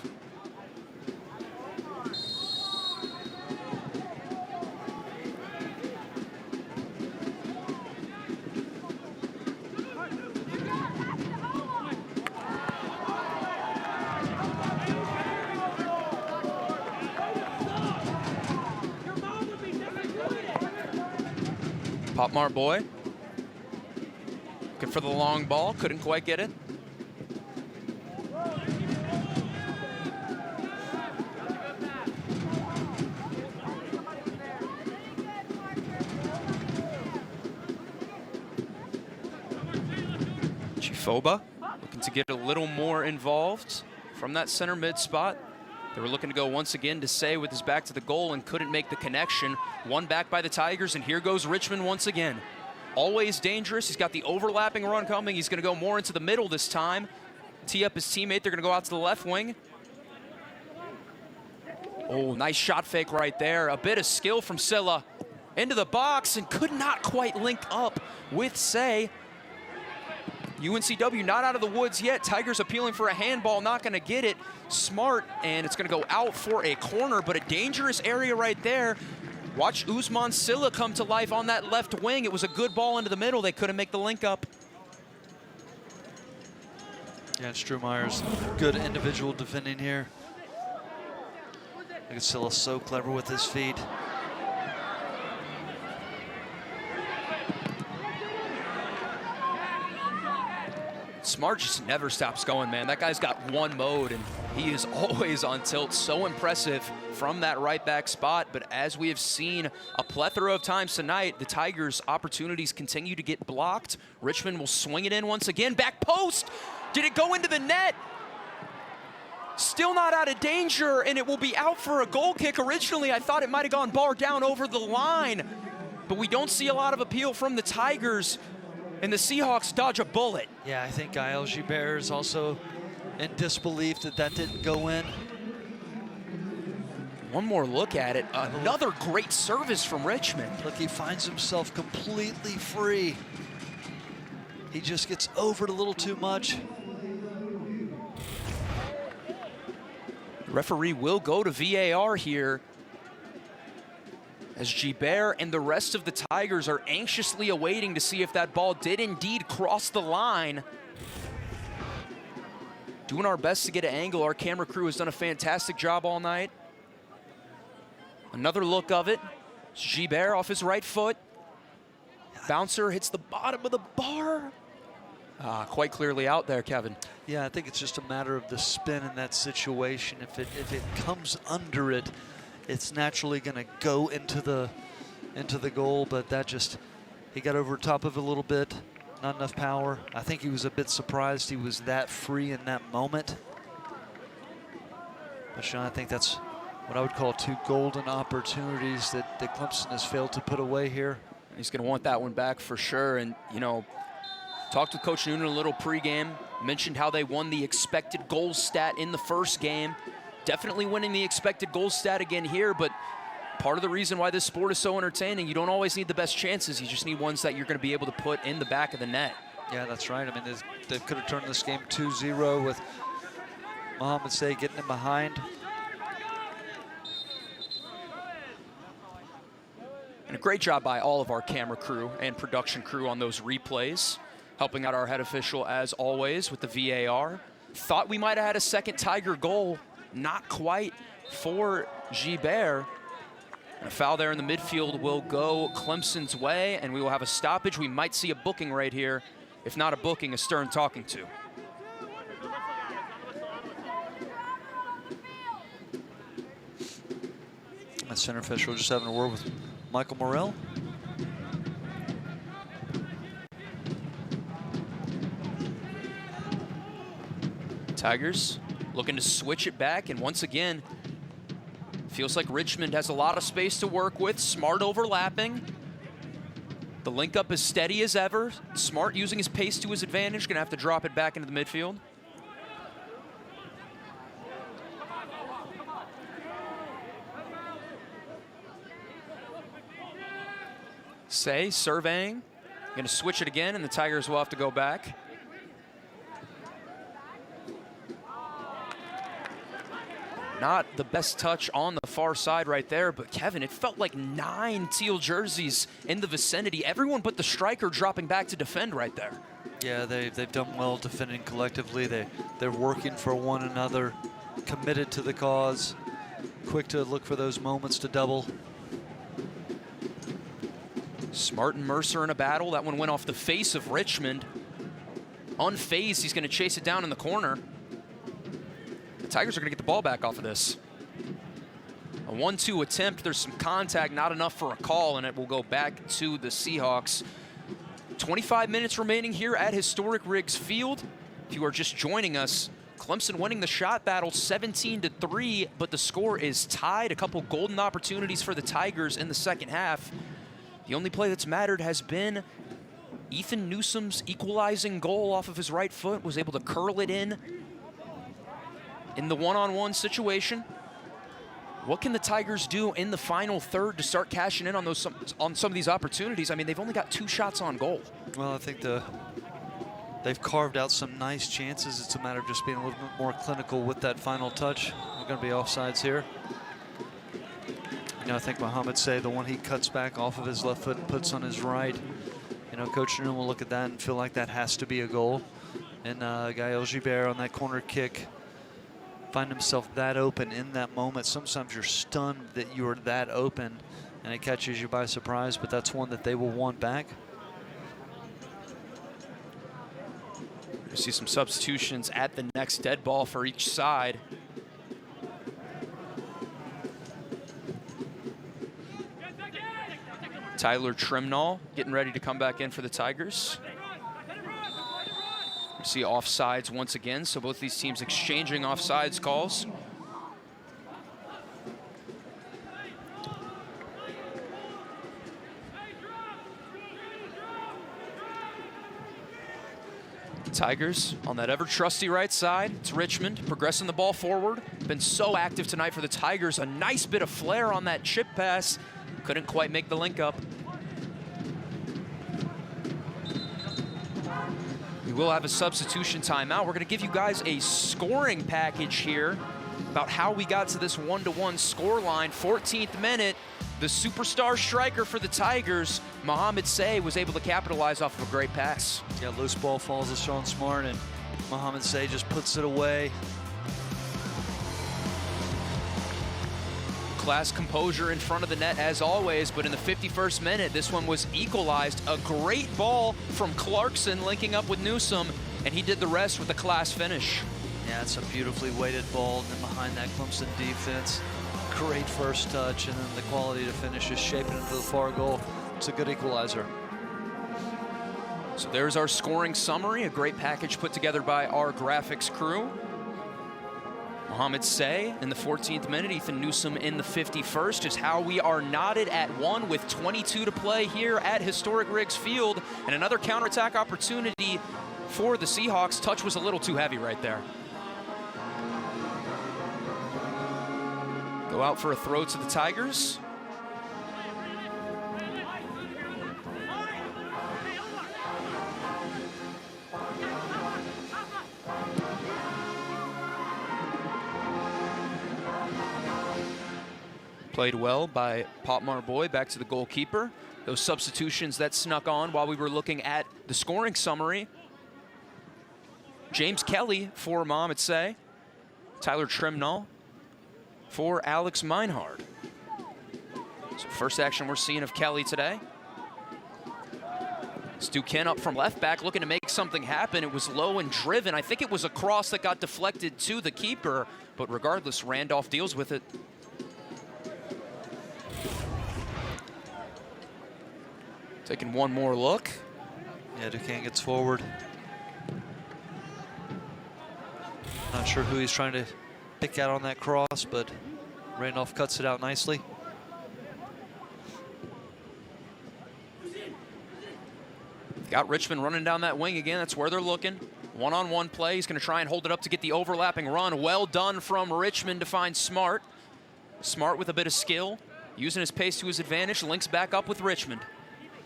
Pop Marboy. Looking for the long ball, couldn't quite get it. Chifoba looking to get a little more involved from that center mid spot. They were looking to go once again to Say with his back to the goal and couldn't make the connection. One back by the Tigers, and here goes Richmond once again. Always dangerous. He's got the overlapping run coming. He's going to go more into the middle this time. Tee up his teammate. They're going to go out to the left wing. Oh, nice shot fake right there. A bit of skill from Silla. Into the box and could not quite link up with Say. UNCW not out of the woods yet. Tigers appealing for a handball, not going to get it. Smart, and it's going to go out for a corner, but a dangerous area right there. Watch Usman Silla come to life on that left wing. It was a good ball into the middle. They couldn't make the link up. Yeah, Strumeyer's good individual defending here. Look at Silla, so clever with his feet. Smart just never stops going, man. That guy's got one mode, and he is always on tilt. So impressive from that right back spot. But as we have seen a plethora of times tonight, the Tigers' opportunities continue to get blocked. Richmond will swing it in once again. Back post. Did it go into the net? Still not out of danger, and it will be out for a goal kick. Originally, I thought it might have gone bar down over the line, but we don't see a lot of appeal from the Tigers, and the Seahawks dodge a bullet. Yeah, I think Gael Gibert is also in disbelief that that didn't go in. One more look at it. Another great service from Richmond. Look, he finds himself completely free. He just gets over it a little too much. Referee will go to VAR here as Gibert and the rest of the Tigers are anxiously awaiting to see if that ball did indeed cross the line. Doing our best to get an angle. Our camera crew has done a fantastic job all night. Another look of it. It's Gibert off his right foot. Bouncer hits the bottom of the bar. Quite clearly out there, Kevin. Yeah, I think it's just a matter of the spin in that situation. If it comes under it, it's naturally going to go into the goal. But that just, he got over top of it a little bit. Not enough power. I think he was a bit surprised he was that free in that moment. But Sean, I think that's what I would call two golden opportunities that Clemson has failed to put away here. He's going to want that one back for sure. And, you know, talked with Coach Noonan a little pregame, mentioned how they won the expected goals stat in the first game. Definitely winning the expected goals stat again here, but part of the reason why this sport is so entertaining, you don't always need the best chances. You just need ones that you're going to be able to put in the back of the net. Yeah, that's right. I mean, they could have turned this game 2-0 with Mohamed Say getting in behind. And a great job by all of our camera crew and production crew on those replays, helping out our head official as always with the VAR. Thought we might have had a second Tiger goal, not quite for Gibert. And a foul there in the midfield will go Clemson's way, and we will have a stoppage. We might see a booking right here. If not a booking, a stern talking to. That center official just having a word with Michael Morrell. Tigers looking to switch it back, and once again, feels like Richmond has a lot of space to work with. Smart overlapping. The link up is steady as ever. Smart using his pace to his advantage. Gonna have to drop it back into the midfield. Say, surveying. Gonna switch it again, and the Tigers will have to go back. Not the best touch on the far side right there, but Kevin, it felt like 9 teal jerseys in the vicinity. Everyone but the striker dropping back to defend right there. Yeah, they've done well defending collectively. They're working for one another, committed to the cause, quick to look for those moments to double. Smart and Mercer in a battle. That one went off the face of Richmond. Unfazed, he's going to chase it down in the corner. The Tigers are going to get the ball back off of this. A 1-2 attempt. There's some contact, not enough for a call, and it will go back to the Seahawks. 25 minutes remaining here at Historic Riggs Field. If you are just joining us, Clemson winning the shot battle 17-3, but the score is tied. A couple golden opportunities for the Tigers in the second half. The only play that's mattered has been Ethan Newsom's equalizing goal off of his right foot, was able to curl it in the one-on-one situation. What can the Tigers do in the final third to start cashing in on some of these opportunities? I mean, they've only got 2 shots on goal. Well, I think they've carved out some nice chances. It's a matter of just being a little bit more clinical with that final touch. We're going to be offsides here. You know, I think Mohamed Say, the one he cuts back off of his left foot and puts on his right, you know, Coach Noonan will look at that and feel like that has to be a goal. And Gael Gibert on that corner kick, find himself that open in that moment. Sometimes you're stunned that you are that open and it catches you by surprise, but that's one that they will want back. You see some substitutions at the next dead ball for each side. Tyler Trimnall getting ready to come back in for the Tigers. See offsides once again, so both these teams exchanging offsides calls. Tigers on that ever-trusty right side. It's Richmond progressing the ball forward. Been so active tonight for the Tigers. A nice bit of flair on that chip pass. Couldn't quite make the link up. We will have a substitution timeout. We're going to give you guys a scoring package here about how we got to this 1-1 score line. 14th minute, the superstar striker for the Tigers, Mohamed Say, was able to capitalize off of a great pass. Yeah, loose ball falls to Sean Smart, and Mohamed Say just puts it away. Class composure in front of the net as always, but in the 51st minute, this one was equalized. A great ball from Clarkson linking up with Newsom, and he did the rest with a class finish. Yeah, it's a beautifully weighted ball, and then behind that Clemson defense, great first touch, and then the quality to finish is shaping into the far goal. It's a good equalizer. So there's our scoring summary, a great package put together by our graphics crew. Mohamed Say in the 14th minute, Ethan Newsom in the 51st is how we are knotted at 1 with 22 to play here at Historic Riggs Field. And another counterattack opportunity for the Seahawks. Touch was a little too heavy right there. Go out for a throw to the Tigers. Played well by Pop Marboy, back to the goalkeeper. Those substitutions that snuck on while we were looking at the scoring summary. James Kelly for Mohamed Say. Tyler Trimnall for Alex Meinhard. So first action we're seeing of Kelly today. Stu Ken up from left back looking to make something happen. It was low and driven. I think it was a cross that got deflected to the keeper, but regardless, Randolph deals with it. Taking one more look. Yeah, Duquesne gets forward. Not sure who he's trying to pick out on that cross, but Randolph cuts it out nicely. Got Richmond running down that wing again. That's where they're looking. One-on-one play. He's going to try and hold it up to get the overlapping run. Well done from Richmond to find Smart. Smart with a bit of skill, using his pace to his advantage, links back up with Richmond.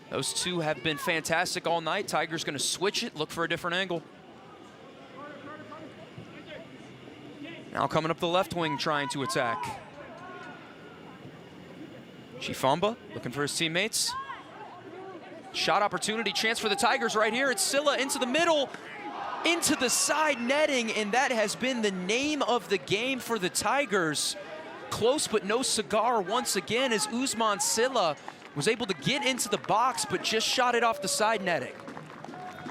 Those two have been fantastic all night. Tigers going to switch it, look for a different angle. Now coming up the left wing, trying to attack. Chifamba looking for his teammates. Shot opportunity, chance for the Tigers right here. It's Silla into the middle, into the side netting, and that has been the name of the game for the Tigers. Close but no cigar once again as Usman Silla was able to get into the box, but just shot it off the side netting.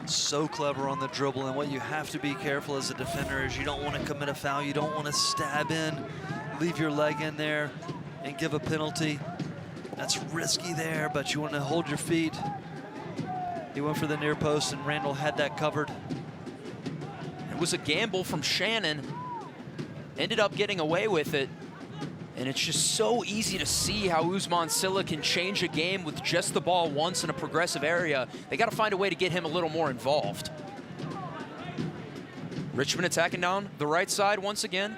So clever on the dribble, and what you have to be careful as a defender is you don't want to commit a foul. You don't want to stab in, leave your leg in there, and give a penalty. That's risky there, but you want to hold your feet. He went for the near post, and Randall had that covered. It was a gamble from Shannon. Ended up getting away with it. And it's just so easy to see how Usman Silla can change a game with just the ball once in a progressive area. They got to find a way to get him a little more involved. Richmond attacking down the right side once again.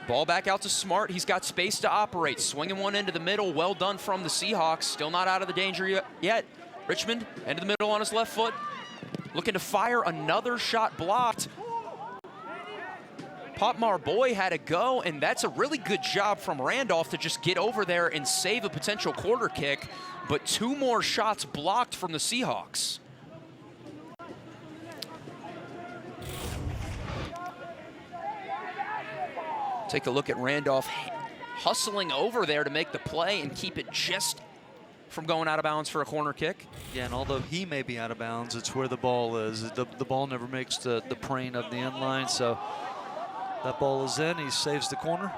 Ball back out to Smart. He's got space to operate. Swinging one into the middle. Well done from the Seahawks. Still not out of the danger yet. Richmond into the middle on his left foot. Looking to fire another shot blocked. Pop Marboy had a go, and that's a really good job from Randolph to just get over there and save a potential quarter kick, but two more shots blocked from the Seahawks. Take a look at Randolph hustling over there to make the play and keep it just from going out of bounds for a corner kick. Yeah, and although he may be out of bounds, it's where the ball is. The ball never makes the prane of the end line, so that ball is in. He saves the corner.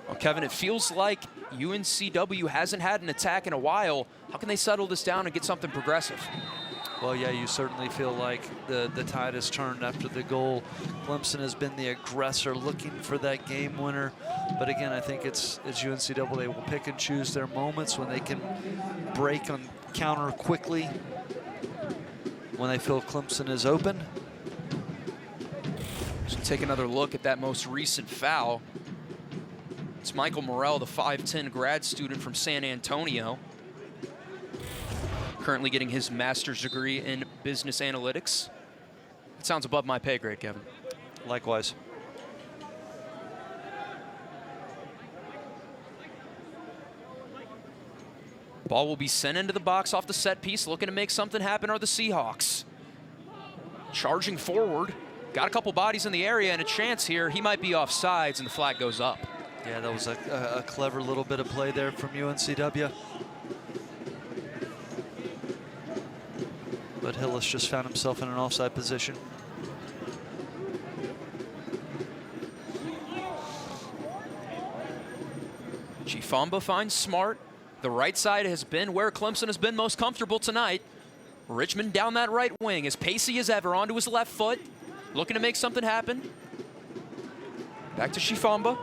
Well, Kevin, it feels like UNCW hasn't had an attack in a while. How can they settle this down and get something progressive? Well, yeah, you certainly feel like the tide has turned after the goal. Clemson has been the aggressor looking for that game winner. But again, I think it's UNCW. They will pick and choose their moments when they can break on counter quickly, when they feel Clemson is open. Just take another look at that most recent foul. It's Michael Morrell, the 5'10" grad student from San Antonio. Currently getting his master's degree in business analytics. It sounds above my pay grade, Kevin. Likewise. Ball will be sent into the box off the set piece. Looking to make something happen are the Seahawks. Charging forward. Got a couple bodies in the area and a chance here. He might be off sides and the flag goes up. Yeah, that was a clever little bit of play there from UNCW. But Hillis just found himself in an offside position. Chifamba finds Smart. The right side has been where Clemson has been most comfortable tonight. Richmond down that right wing, as pacey as ever, onto his left foot. Looking to make something happen. Back to Chifamba.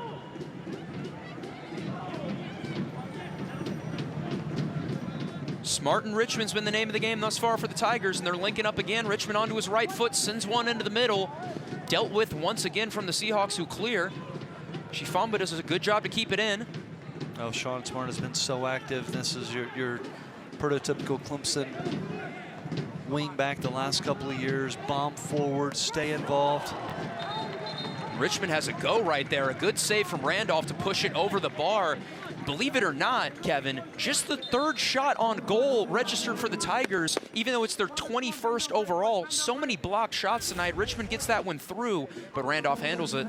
Smart and Richmond's been the name of the game thus far for the Tigers, and they're linking up again. Richmond onto his right foot, sends one into the middle. Dealt with once again from the Seahawks, who clear. Chifamba does a good job to keep it in. Oh, Sean Smart has been so active. This is your prototypical Clemson wing back the last couple of years. Bomb forward, stay involved. Richmond has a go right there. A good save from Randolph to push it over the bar. Believe it or not, Kevin, just the third shot on goal registered for the Tigers, even though it's their 21st overall. So many blocked shots tonight. Richmond gets that one through, but Randolph handles it.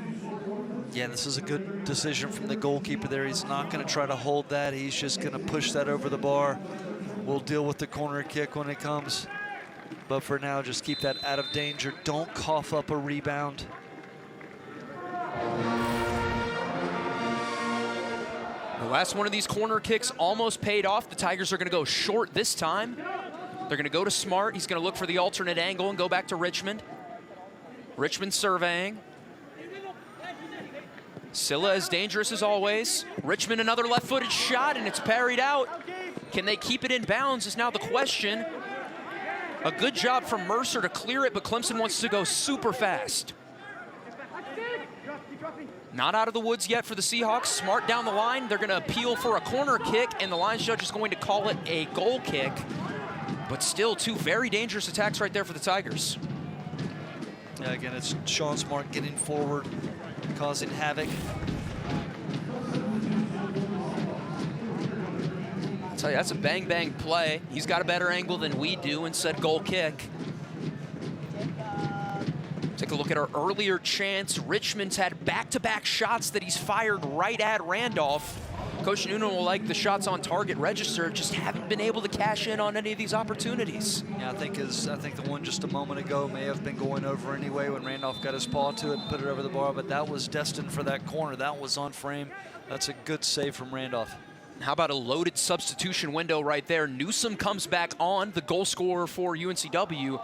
Yeah, this is a good decision from the goalkeeper there. He's not going to try to hold that. He's just going to push that over the bar. We'll deal with the corner kick when it comes. But for now, just keep that out of danger. Don't cough up a rebound. The last one of these corner kicks almost paid off. The Tigers are going to go short this time. They're going to go to Smart. He's going to look for the alternate angle and go back to Richmond. Richmond surveying. Silla is dangerous as always. Richmond another left-footed shot, and it's parried out. Can they keep it in bounds is now the question. A good job from Mercer to clear it, but Clemson wants to go super fast. Not out of the woods yet for the Seahawks. Smart down the line. They're going to appeal for a corner kick, and the line judge is going to call it a goal kick. But still, two very dangerous attacks right there for the Tigers. Yeah, again, it's Sean Smart getting forward, causing havoc. I'll tell you, that's a bang-bang play. He's got a better angle than we do and said goal kick. Take a look at our earlier chance. Richmond's had back-to-back shots that he's fired right at Randolph. Coach Noonan will like the shots on target register, just haven't been able to cash in on any of these opportunities. Yeah, I think the one just a moment ago may have been going over anyway when Randolph got his paw to it and put it over the bar, but that was destined for that corner. That was on frame. That's a good save from Randolph. How about a loaded substitution window right there? Newsom comes back on, the goal scorer for UNCW.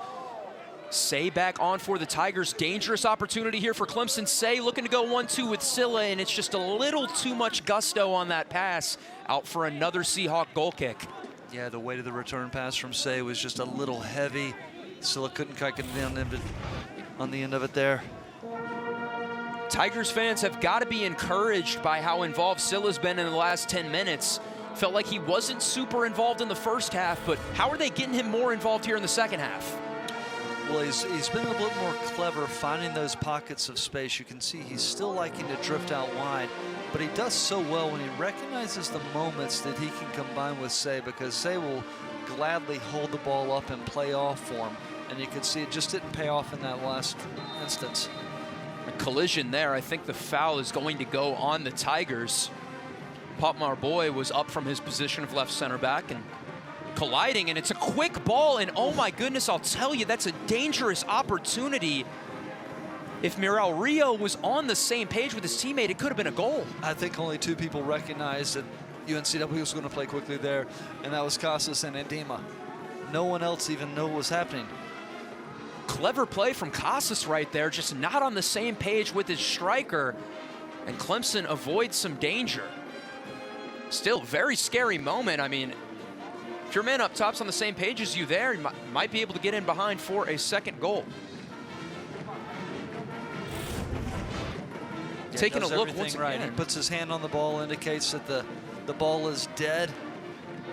Say back on for the Tigers. Dangerous opportunity here for Clemson. Say looking to go 1-2 with Silla, and it's just a little too much gusto on that pass. Out for another Seahawk goal kick. Yeah, the weight of the return pass from Say was just a little heavy. Silla couldn't quite get on the end of it there. Tigers fans have got to be encouraged by how involved Silla's been in the last 10 minutes. Felt like he wasn't super involved in the first half, but how are they getting him more involved here in the second half? Well, he's been a little bit more clever finding those pockets of space. You can see he's still liking to drift out wide, but he does so well when he recognizes the moments that he can combine with Say, because Say will gladly hold the ball up and play off for him. And you can see it just didn't pay off in that last instance. A collision there. I think the foul is going to go on the Tigers. Pop Marboy was up from his position of left center back and colliding, and it's a quick ball, and oh my goodness, I'll tell you, that's a dangerous opportunity. If Muriel Rio was on the same page with his teammate, it could have been a goal. I think only two people recognize that UNCW was going to play quickly there, and that was Casas and Andema. No one else even knew what was happening. Clever play from Casas right there, just not on the same page with his striker, and Clemson avoids some danger. Still, very scary moment. I mean, if your man up top's on the same page as you there, you might be able to get in behind for a second goal. Yeah, taking a look once right. again. He puts his hand on the ball, indicates that the ball is dead.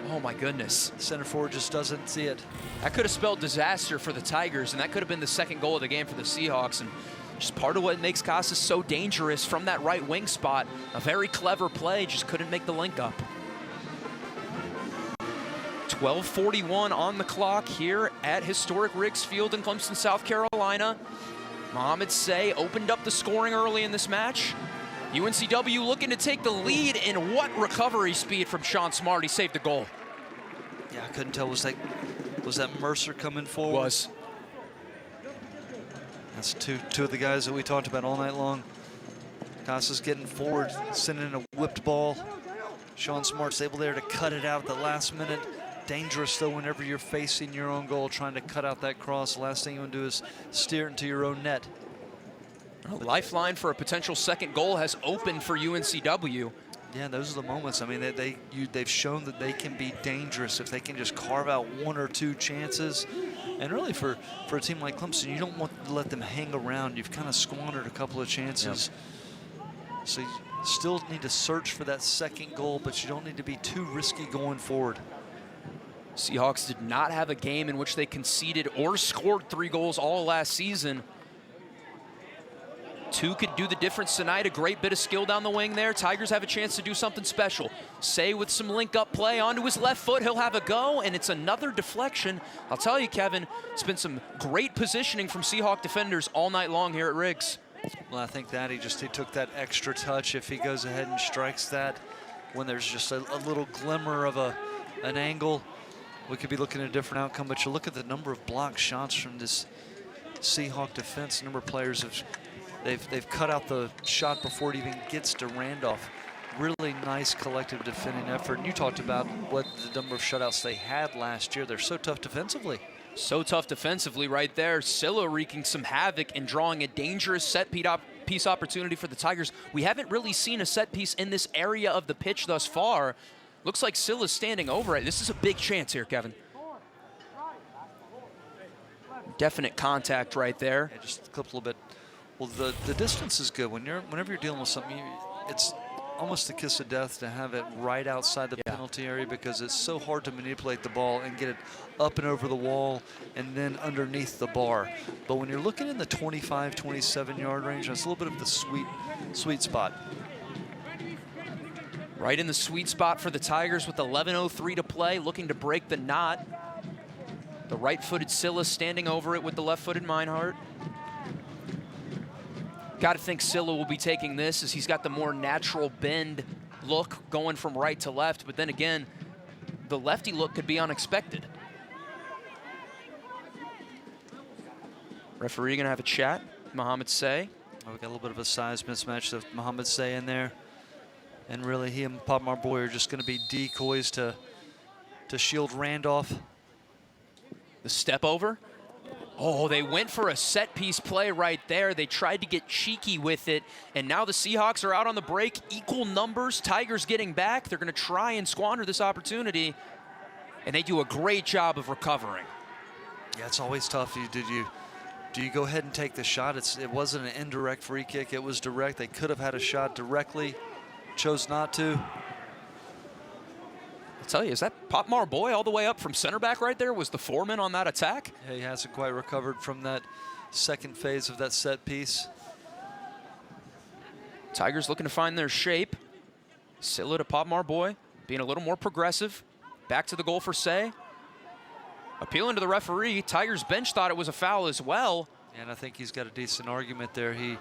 Oh my goodness. Center forward just doesn't see it. That could have spelled disaster for the Tigers, and that could have been the second goal of the game for the Seahawks. And just part of what makes Casas so dangerous from that right wing spot. A very clever play, just couldn't make the link up. 12:41 on the clock here at historic Riggs Field in Clemson, South Carolina. Mohamed Say opened up the scoring early in this match. UNCW looking to take the lead, and what recovery speed from Sean Smart. He saved the goal. Yeah, I couldn't tell. Was that Mercer coming forward? Was. That's two of the guys that we talked about all night long. Casas getting forward, sending a whipped ball. Sean Smart's able there to cut it out at the last minute. Dangerous though whenever you're facing your own goal, trying to cut out that cross. The last thing you want to do is steer it into your own net. Lifeline for a potential second goal has opened for UNCW. Yeah, those are the moments. I mean, they've shown that they can be dangerous if they can just carve out one or two chances. And really, for a team like Clemson, you don't want to let them hang around. You've kind of squandered a couple of chances. Yep. So you still need to search for that second goal, but you don't need to be too risky going forward. Seahawks did not have a game in which they conceded or scored 3 goals all last season. 2 could do the difference tonight. A great bit of skill down the wing there. Tigers have a chance to do something special. Say with some link-up play onto his left foot, he'll have a go, and it's another deflection. I'll tell you, Kevin, it's been some great positioning from Seahawk defenders all night long here at Riggs. Well, I think that he took that extra touch. If he goes ahead and strikes that when there's just a little glimmer of an angle, we could be looking at a different outcome. But you look at the number of blocked shots from this Seahawk defense. Number of players they've cut out the shot before it even gets to Randolph. Really nice collective defending effort. And you talked about what the number of shutouts they had last year. They're so tough defensively. So tough defensively right there. Silla wreaking some havoc and drawing a dangerous set piece opportunity for the Tigers. We haven't really seen a set piece in this area of the pitch thus far. Looks like Silla's standing over it. This is a big chance here, Kevin. Definite contact right there. Yeah, just clipped a little bit. Well, the distance is good. Whenever you're dealing with something, it's almost the kiss of death to have it right outside the penalty area, because it's so hard to manipulate the ball and get it up and over the wall and then underneath the bar. But when you're looking in the 25, 27 yard range, that's a little bit of the sweet spot. Right in the sweet spot for the Tigers with 11:03 to play, looking to break the knot. The right-footed Silla standing over it with the left-footed Meinhardt. Got to think Silla will be taking this, as he's got the more natural bend look going from right to left. But then again, the lefty look could be unexpected. Referee going to have a chat. Mohamed Say. Oh, we got a little bit of a size mismatch with Mohamed Say in there. And really, he and Pop Marboy are just going to be decoys to shield Randolph. The step over. Oh, they went for a set-piece play right there. They tried to get cheeky with it, and now the Seahawks are out on the break. Equal numbers, Tigers getting back. They're going to try and squander this opportunity, and they do a great job of recovering. Yeah, it's always tough. Do you go ahead and take the shot? It wasn't an indirect free kick. It was direct. They could have had a shot directly, chose not to. I'll tell you, is that Pop Marboy all the way up from center back right there? Was the foreman on that attack? Yeah, he hasn't quite recovered from that second phase of that set piece. Tigers looking to find their shape. Silla to Pop Marboy, being a little more progressive. Back to the goal for Say. Appealing to the referee. Tigers bench thought it was a foul as well. And I think he's got a decent argument there. He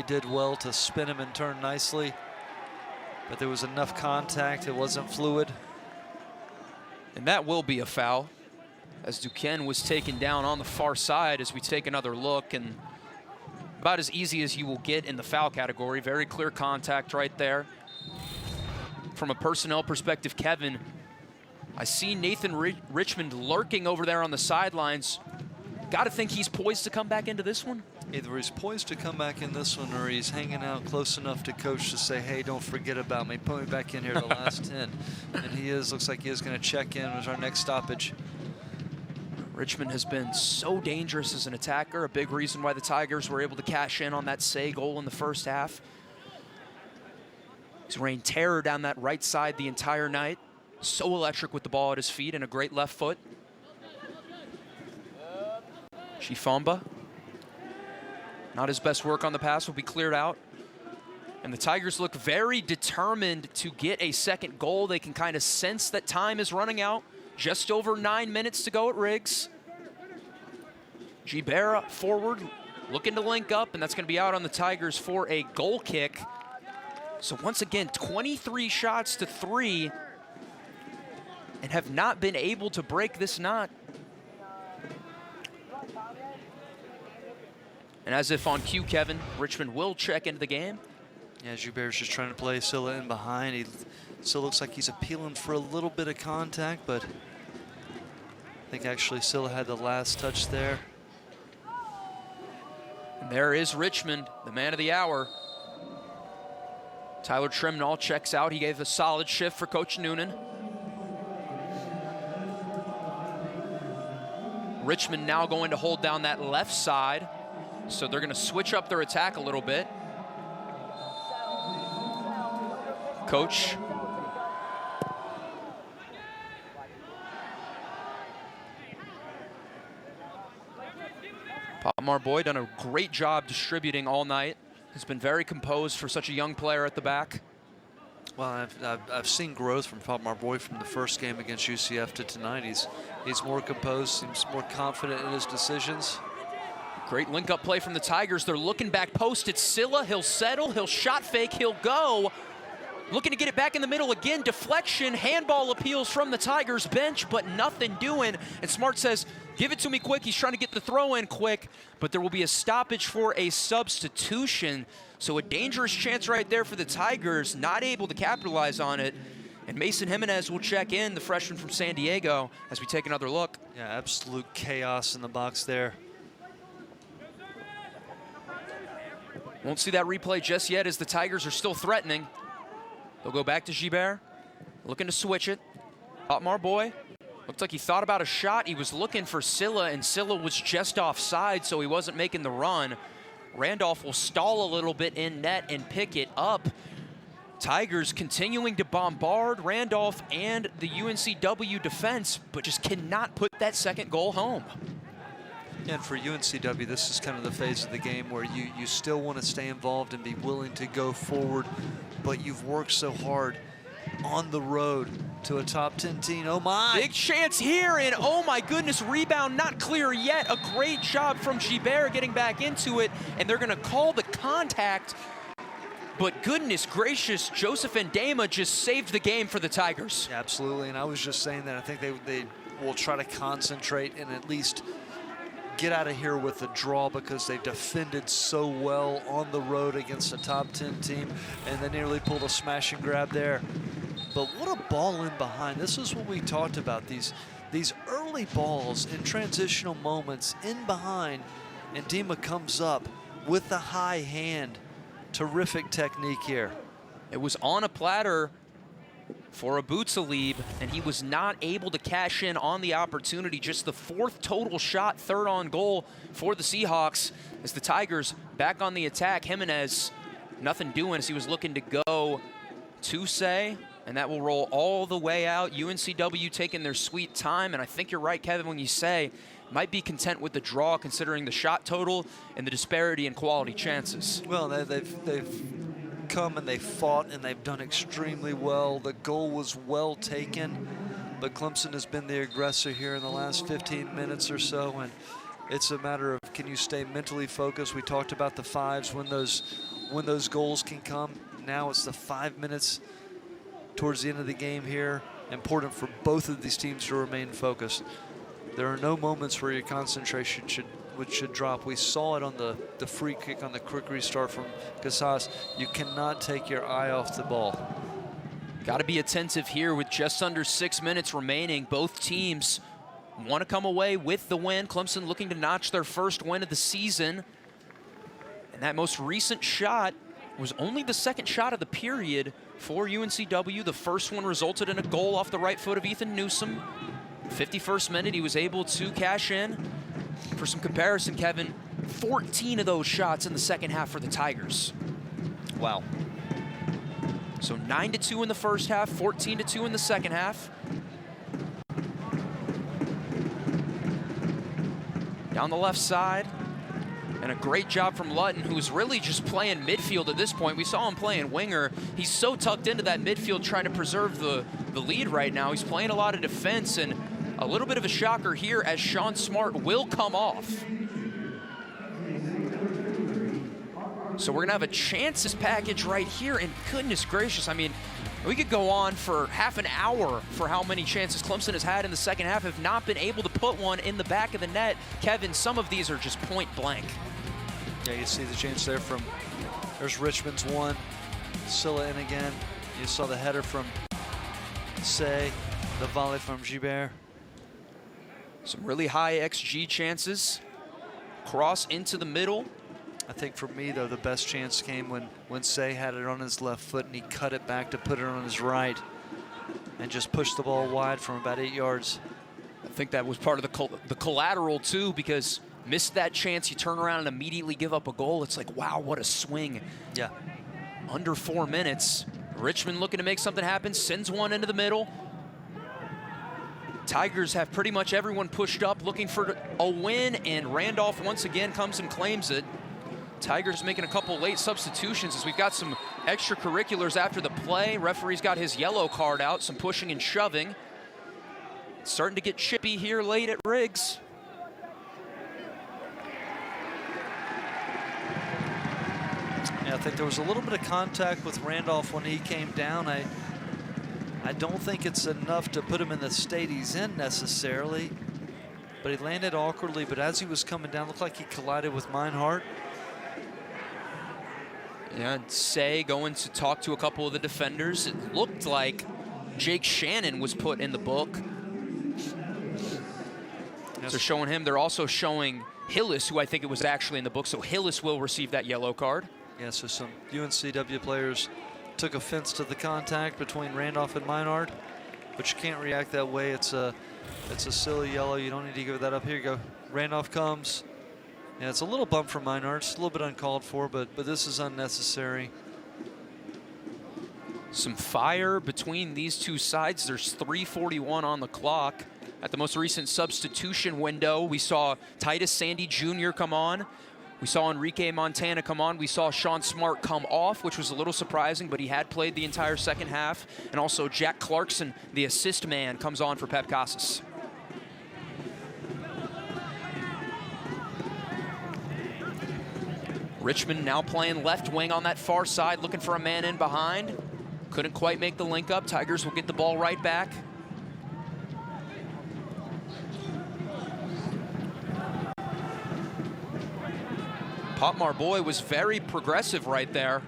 did well to spin him and turn nicely, but there was enough contact. It wasn't fluid. And that will be a foul, as Duquesne was taken down on the far side. As we take another look, and about as easy as you will get in the foul category. Very clear contact right there. from a personnel perspective, Kevin, I see Nathan Richmond lurking over there on the sidelines. Got to think he's poised to come back into this one? Either he's poised to come back in this one or he's hanging out close enough to coach to say, hey, don't forget about me. Put me back in here the last 10. And he is, looks like he is going to check in with our next stoppage. Richmond has been so dangerous as an attacker, a big reason why the Tigers were able to cash in on that Say goal in the first half. He's rained terror down that right side the entire night. So electric with the ball at his feet and a great left foot. Chifamba. Not his best work on the pass, will be cleared out. And the Tigers look very determined to get a second goal. They can kind of sense that time is running out. Just over 9 minutes to go at Riggs. Gibera forward, looking to link up, and that's going to be out on the Tigers for a goal kick. So once again, 23 shots to 3, and have not been able to break this knot. And as if on cue, Kevin, Richmond will check into the game. Yeah, Joubert's just trying to play Silla in behind. He still looks like he's appealing for a little bit of contact, but I think actually Silla had the last touch there. And there is Richmond, the man of the hour. Tyler Trimnall checks out. He gave a solid shift for Coach Noonan. Richmond now going to hold down that left side. So they're going to switch up their attack a little bit. Coach. Palmar Boy done a great job distributing all night. Has been very composed for such a young player at the back. Well, I've seen growth from Palmar Boy from the first game against UCF to tonight. He's more composed, seems more confident in his decisions. Great link-up play from the Tigers. They're looking back post. It's Silla. He'll settle. He'll shot fake. He'll go. Looking to get it back in the middle again. Deflection. Handball appeals from the Tigers bench, but nothing doing. And Smart says, give it to me quick. He's trying to get the throw in quick, but there will be a stoppage for a substitution. So a dangerous chance right there for the Tigers, not able to capitalize on it. And Mason Jimenez will check in, the freshman from San Diego, as we take another look. Yeah, absolute chaos in the box there. Won't see that replay just yet as the Tigers are still threatening. They'll go back to Gibert, looking to switch it. Palmar Boy, looked like he thought about a shot. He was looking for Silla, and Silla was just offside, so he wasn't making the run. Randolph will stall a little bit in net and pick it up. Tigers continuing to bombard Randolph and the UNCW defense, but just cannot put that second goal home. And for UNCW, this is kind of the phase of the game where you still want to stay involved and be willing to go forward, but you've worked so hard on the road to a top 10 team. Oh my! Big chance here, and oh my goodness, rebound not clear yet. A great job from Gibert getting back into it, and they're going to call the contact. But goodness gracious, Joseph Andema just saved the game for the Tigers. Yeah, absolutely, and I was just saying that I think they will try to concentrate and at least get out of here with a draw because they defended so well on the road against a top 10 team, and they nearly pulled a smash and grab there. But what a ball in behind. This is what we talked about, these early balls in transitional moments in behind, and Dima comes up with the high hand. Terrific technique here. It was on a platter for Abu Talib, and he was not able to cash in on the opportunity. Just the fourth total shot, third on goal for the Seahawks as the Tigers back on the attack. Jimenez, nothing doing as he was looking to go to Say, and that will roll all the way out. UNCW taking their sweet time, and I think you're right, Kevin, when you say might be content with the draw considering the shot total and the disparity in quality chances. Well, they've come and they fought and they've done extremely well. The goal was well taken, but Clemson has been the aggressor here in the last 15 minutes or so, and it's a matter of can you stay mentally focused. We talked about the fives, when those goals can come. Now it's the 5 minutes towards the end of the game here. Important for both of these teams to remain focused. There are no moments where your concentration should drop. We saw it on the free kick on the quick restart from Casas. You cannot take your eye off the ball. Got to be attentive here with just under 6 minutes remaining. Both teams want to come away with the win. Clemson looking to notch their first win of the season. And that most recent shot was only the second shot of the period for UNCW. The first one resulted in a goal off the right foot of Ethan Newsome. 51st minute, he was able to cash in. For some comparison, Kevin, 14 of those shots in the second half for the Tigers. Wow. So 9-2 in the first half, 14-2 in the second half. Down the left side, and a great job from Lutton, who's really just playing midfield at this point. We saw him playing winger. He's so tucked into that midfield trying to preserve the lead right now. He's playing a lot of defense, and a little bit of a shocker here as Sean Smart will come off. So we're gonna have a chances package right here, and goodness gracious, I mean, we could go on for half an hour for how many chances Clemson has had in the second half, have not been able to put one in the back of the net. Kevin, some of these are just point blank. Yeah, you see the change there from, there's Richmond's one, Silla in again. You saw the header from Say, the volley from Gibert. Some really high XG chances. Cross into the middle. I think for me, though, the best chance came when Say had it on his left foot and he cut it back to put it on his right and just pushed the ball wide from about 8 yards. I think that was part of the collateral, too, because missed that chance, you turn around and immediately give up a goal. It's like, wow, what a swing. Yeah. Under 4 minutes. Richmond looking to make something happen, sends one into the middle. Tigers have pretty much everyone pushed up, looking for a win, and Randolph once again comes and claims it. Tigers making a couple late substitutions as we've got some extracurriculars after the play. Referee's got his yellow card out, some pushing and shoving. It's starting to get chippy here late at Riggs. Yeah, I think there was a little bit of contact with Randolph when he came down. I don't think it's enough to put him in the state he's in necessarily, but he landed awkwardly, but as he was coming down, looked like he collided with Meinhardt. Yeah, Say going to talk to a couple of the defenders. It looked like Jake Shannon was put in the book. Yes. They're showing him. They're also showing Hillis, who I think it was actually in the book, so Hillis will receive that yellow card. Yeah, so some UNCW players took offense to the contact between Randolph and Meinhardt, but you can't react that way. It's a silly yellow. You don't need to give that up. Here you go. Randolph comes. Yeah, it's a little bump from Meinhardt. It's a little bit uncalled for, but this is unnecessary. Some fire between these two sides. There's 3:41 on the clock. At the most recent substitution window, we saw Titus Sandy Jr. come on. We saw Enrique Montana come on. We saw Sean Smart come off, which was a little surprising, but he had played the entire second half. And also Jack Clarkson, the assist man, comes on for Pep Casas. Richmond now playing left wing on that far side, looking for a man in behind. Couldn't quite make the link up. Tigers will get the ball right back. Pop Marboy was very progressive right there.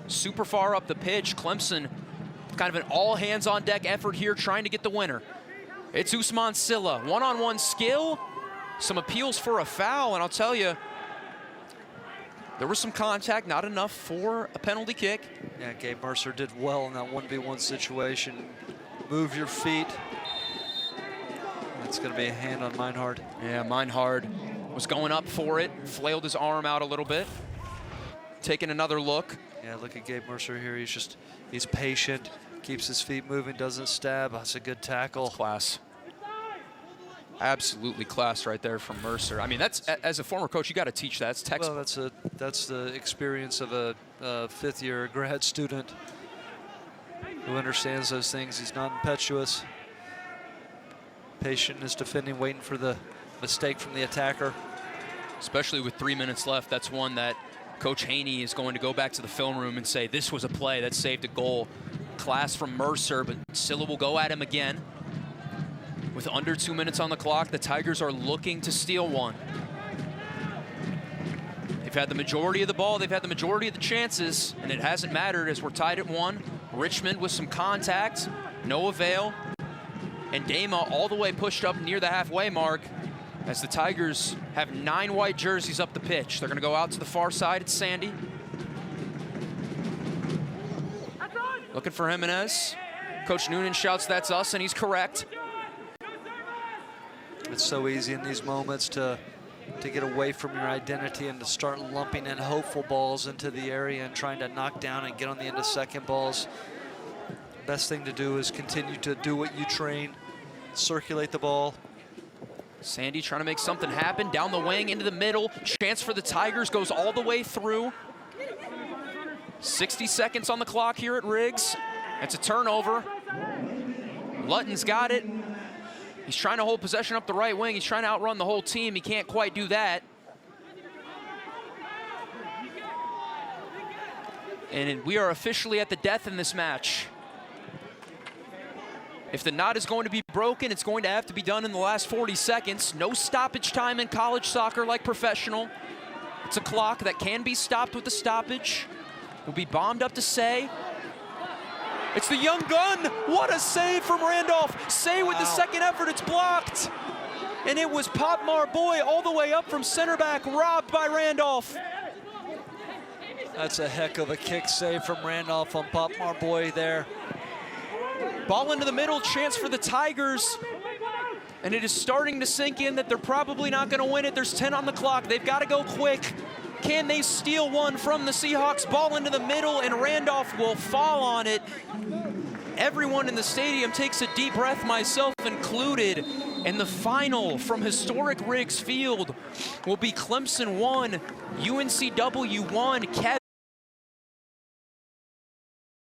Super far up the pitch. Clemson, kind of an all-hands-on-deck effort here, trying to get the winner. It's Usman Silla. One-on-one skill, some appeals for a foul, and I'll tell you, there was some contact, not enough for a penalty kick. Yeah, Gabe Mercer did well in that 1v1 situation. Move your feet. It's going to be a hand on Meinhardt. Yeah, Meinhardt was going up for it, flailed his arm out a little bit. Taking another look. Yeah, look at Gabe Mercer here. He's patient, keeps his feet moving, doesn't stab. That's a good tackle. Class. Absolutely class right there from Mercer. I mean, that's, as a former coach, you got to teach that. It's textbook. Well, that's the experience of a fifth-year grad student who understands those things. He's not impetuous. Patient in his defending, waiting for the mistake from the attacker. Especially with 3 minutes left, that's one that Coach Haney is going to go back to the film room and say, this was a play that saved a goal. Class from Mercer, but Silla will go at him again. With under 2 minutes on the clock, the Tigers are looking to steal one. They've had the majority of the ball, they've had the majority of the chances, and it hasn't mattered as we're tied at 1. Richmond with some contact, no avail. And Andema all the way pushed up near the halfway mark as the Tigers have 9 white jerseys up the pitch. They're going to go out to the far side. It's Sandy. Looking for Jimenez. Coach Noonan shouts, "That's us," and he's correct. It's so easy in these moments to get away from your identity and to start lumping in hopeful balls into the area and trying to knock down and get on the end of second balls. Best thing to do is continue to do what you train, circulate the ball. Sandy trying to make something happen. Down the wing, into the middle. Chance for the Tigers, goes all the way through. 60 seconds on the clock here at Riggs. It's a turnover. Lutton's got it. He's trying to hold possession up the right wing. He's trying to outrun the whole team. He can't quite do that. And we are officially at the death in this match. If the knot is going to be broken, it's going to have to be done in the last 40 seconds. No stoppage time in college soccer like professional. It's a clock that can be stopped with a stoppage. Will be bombed up to Say. It's the young gun. What a save from Randolph. Say with the second effort, it's blocked. And it was Popmar Boy all the way up from center back, robbed by Randolph. That's a heck of a kick save from Randolph on Popmar Boy there. Ball into the middle, chance for the Tigers. And it is starting to sink in that they're probably not going to win it. There's 10 on the clock. They've got to go quick. Can they steal one from the Seahawks? Ball into the middle, and Randolph will fall on it. Everyone in the stadium takes a deep breath, myself included. And the final from historic Riggs Field will be Clemson 1, UNCW 1.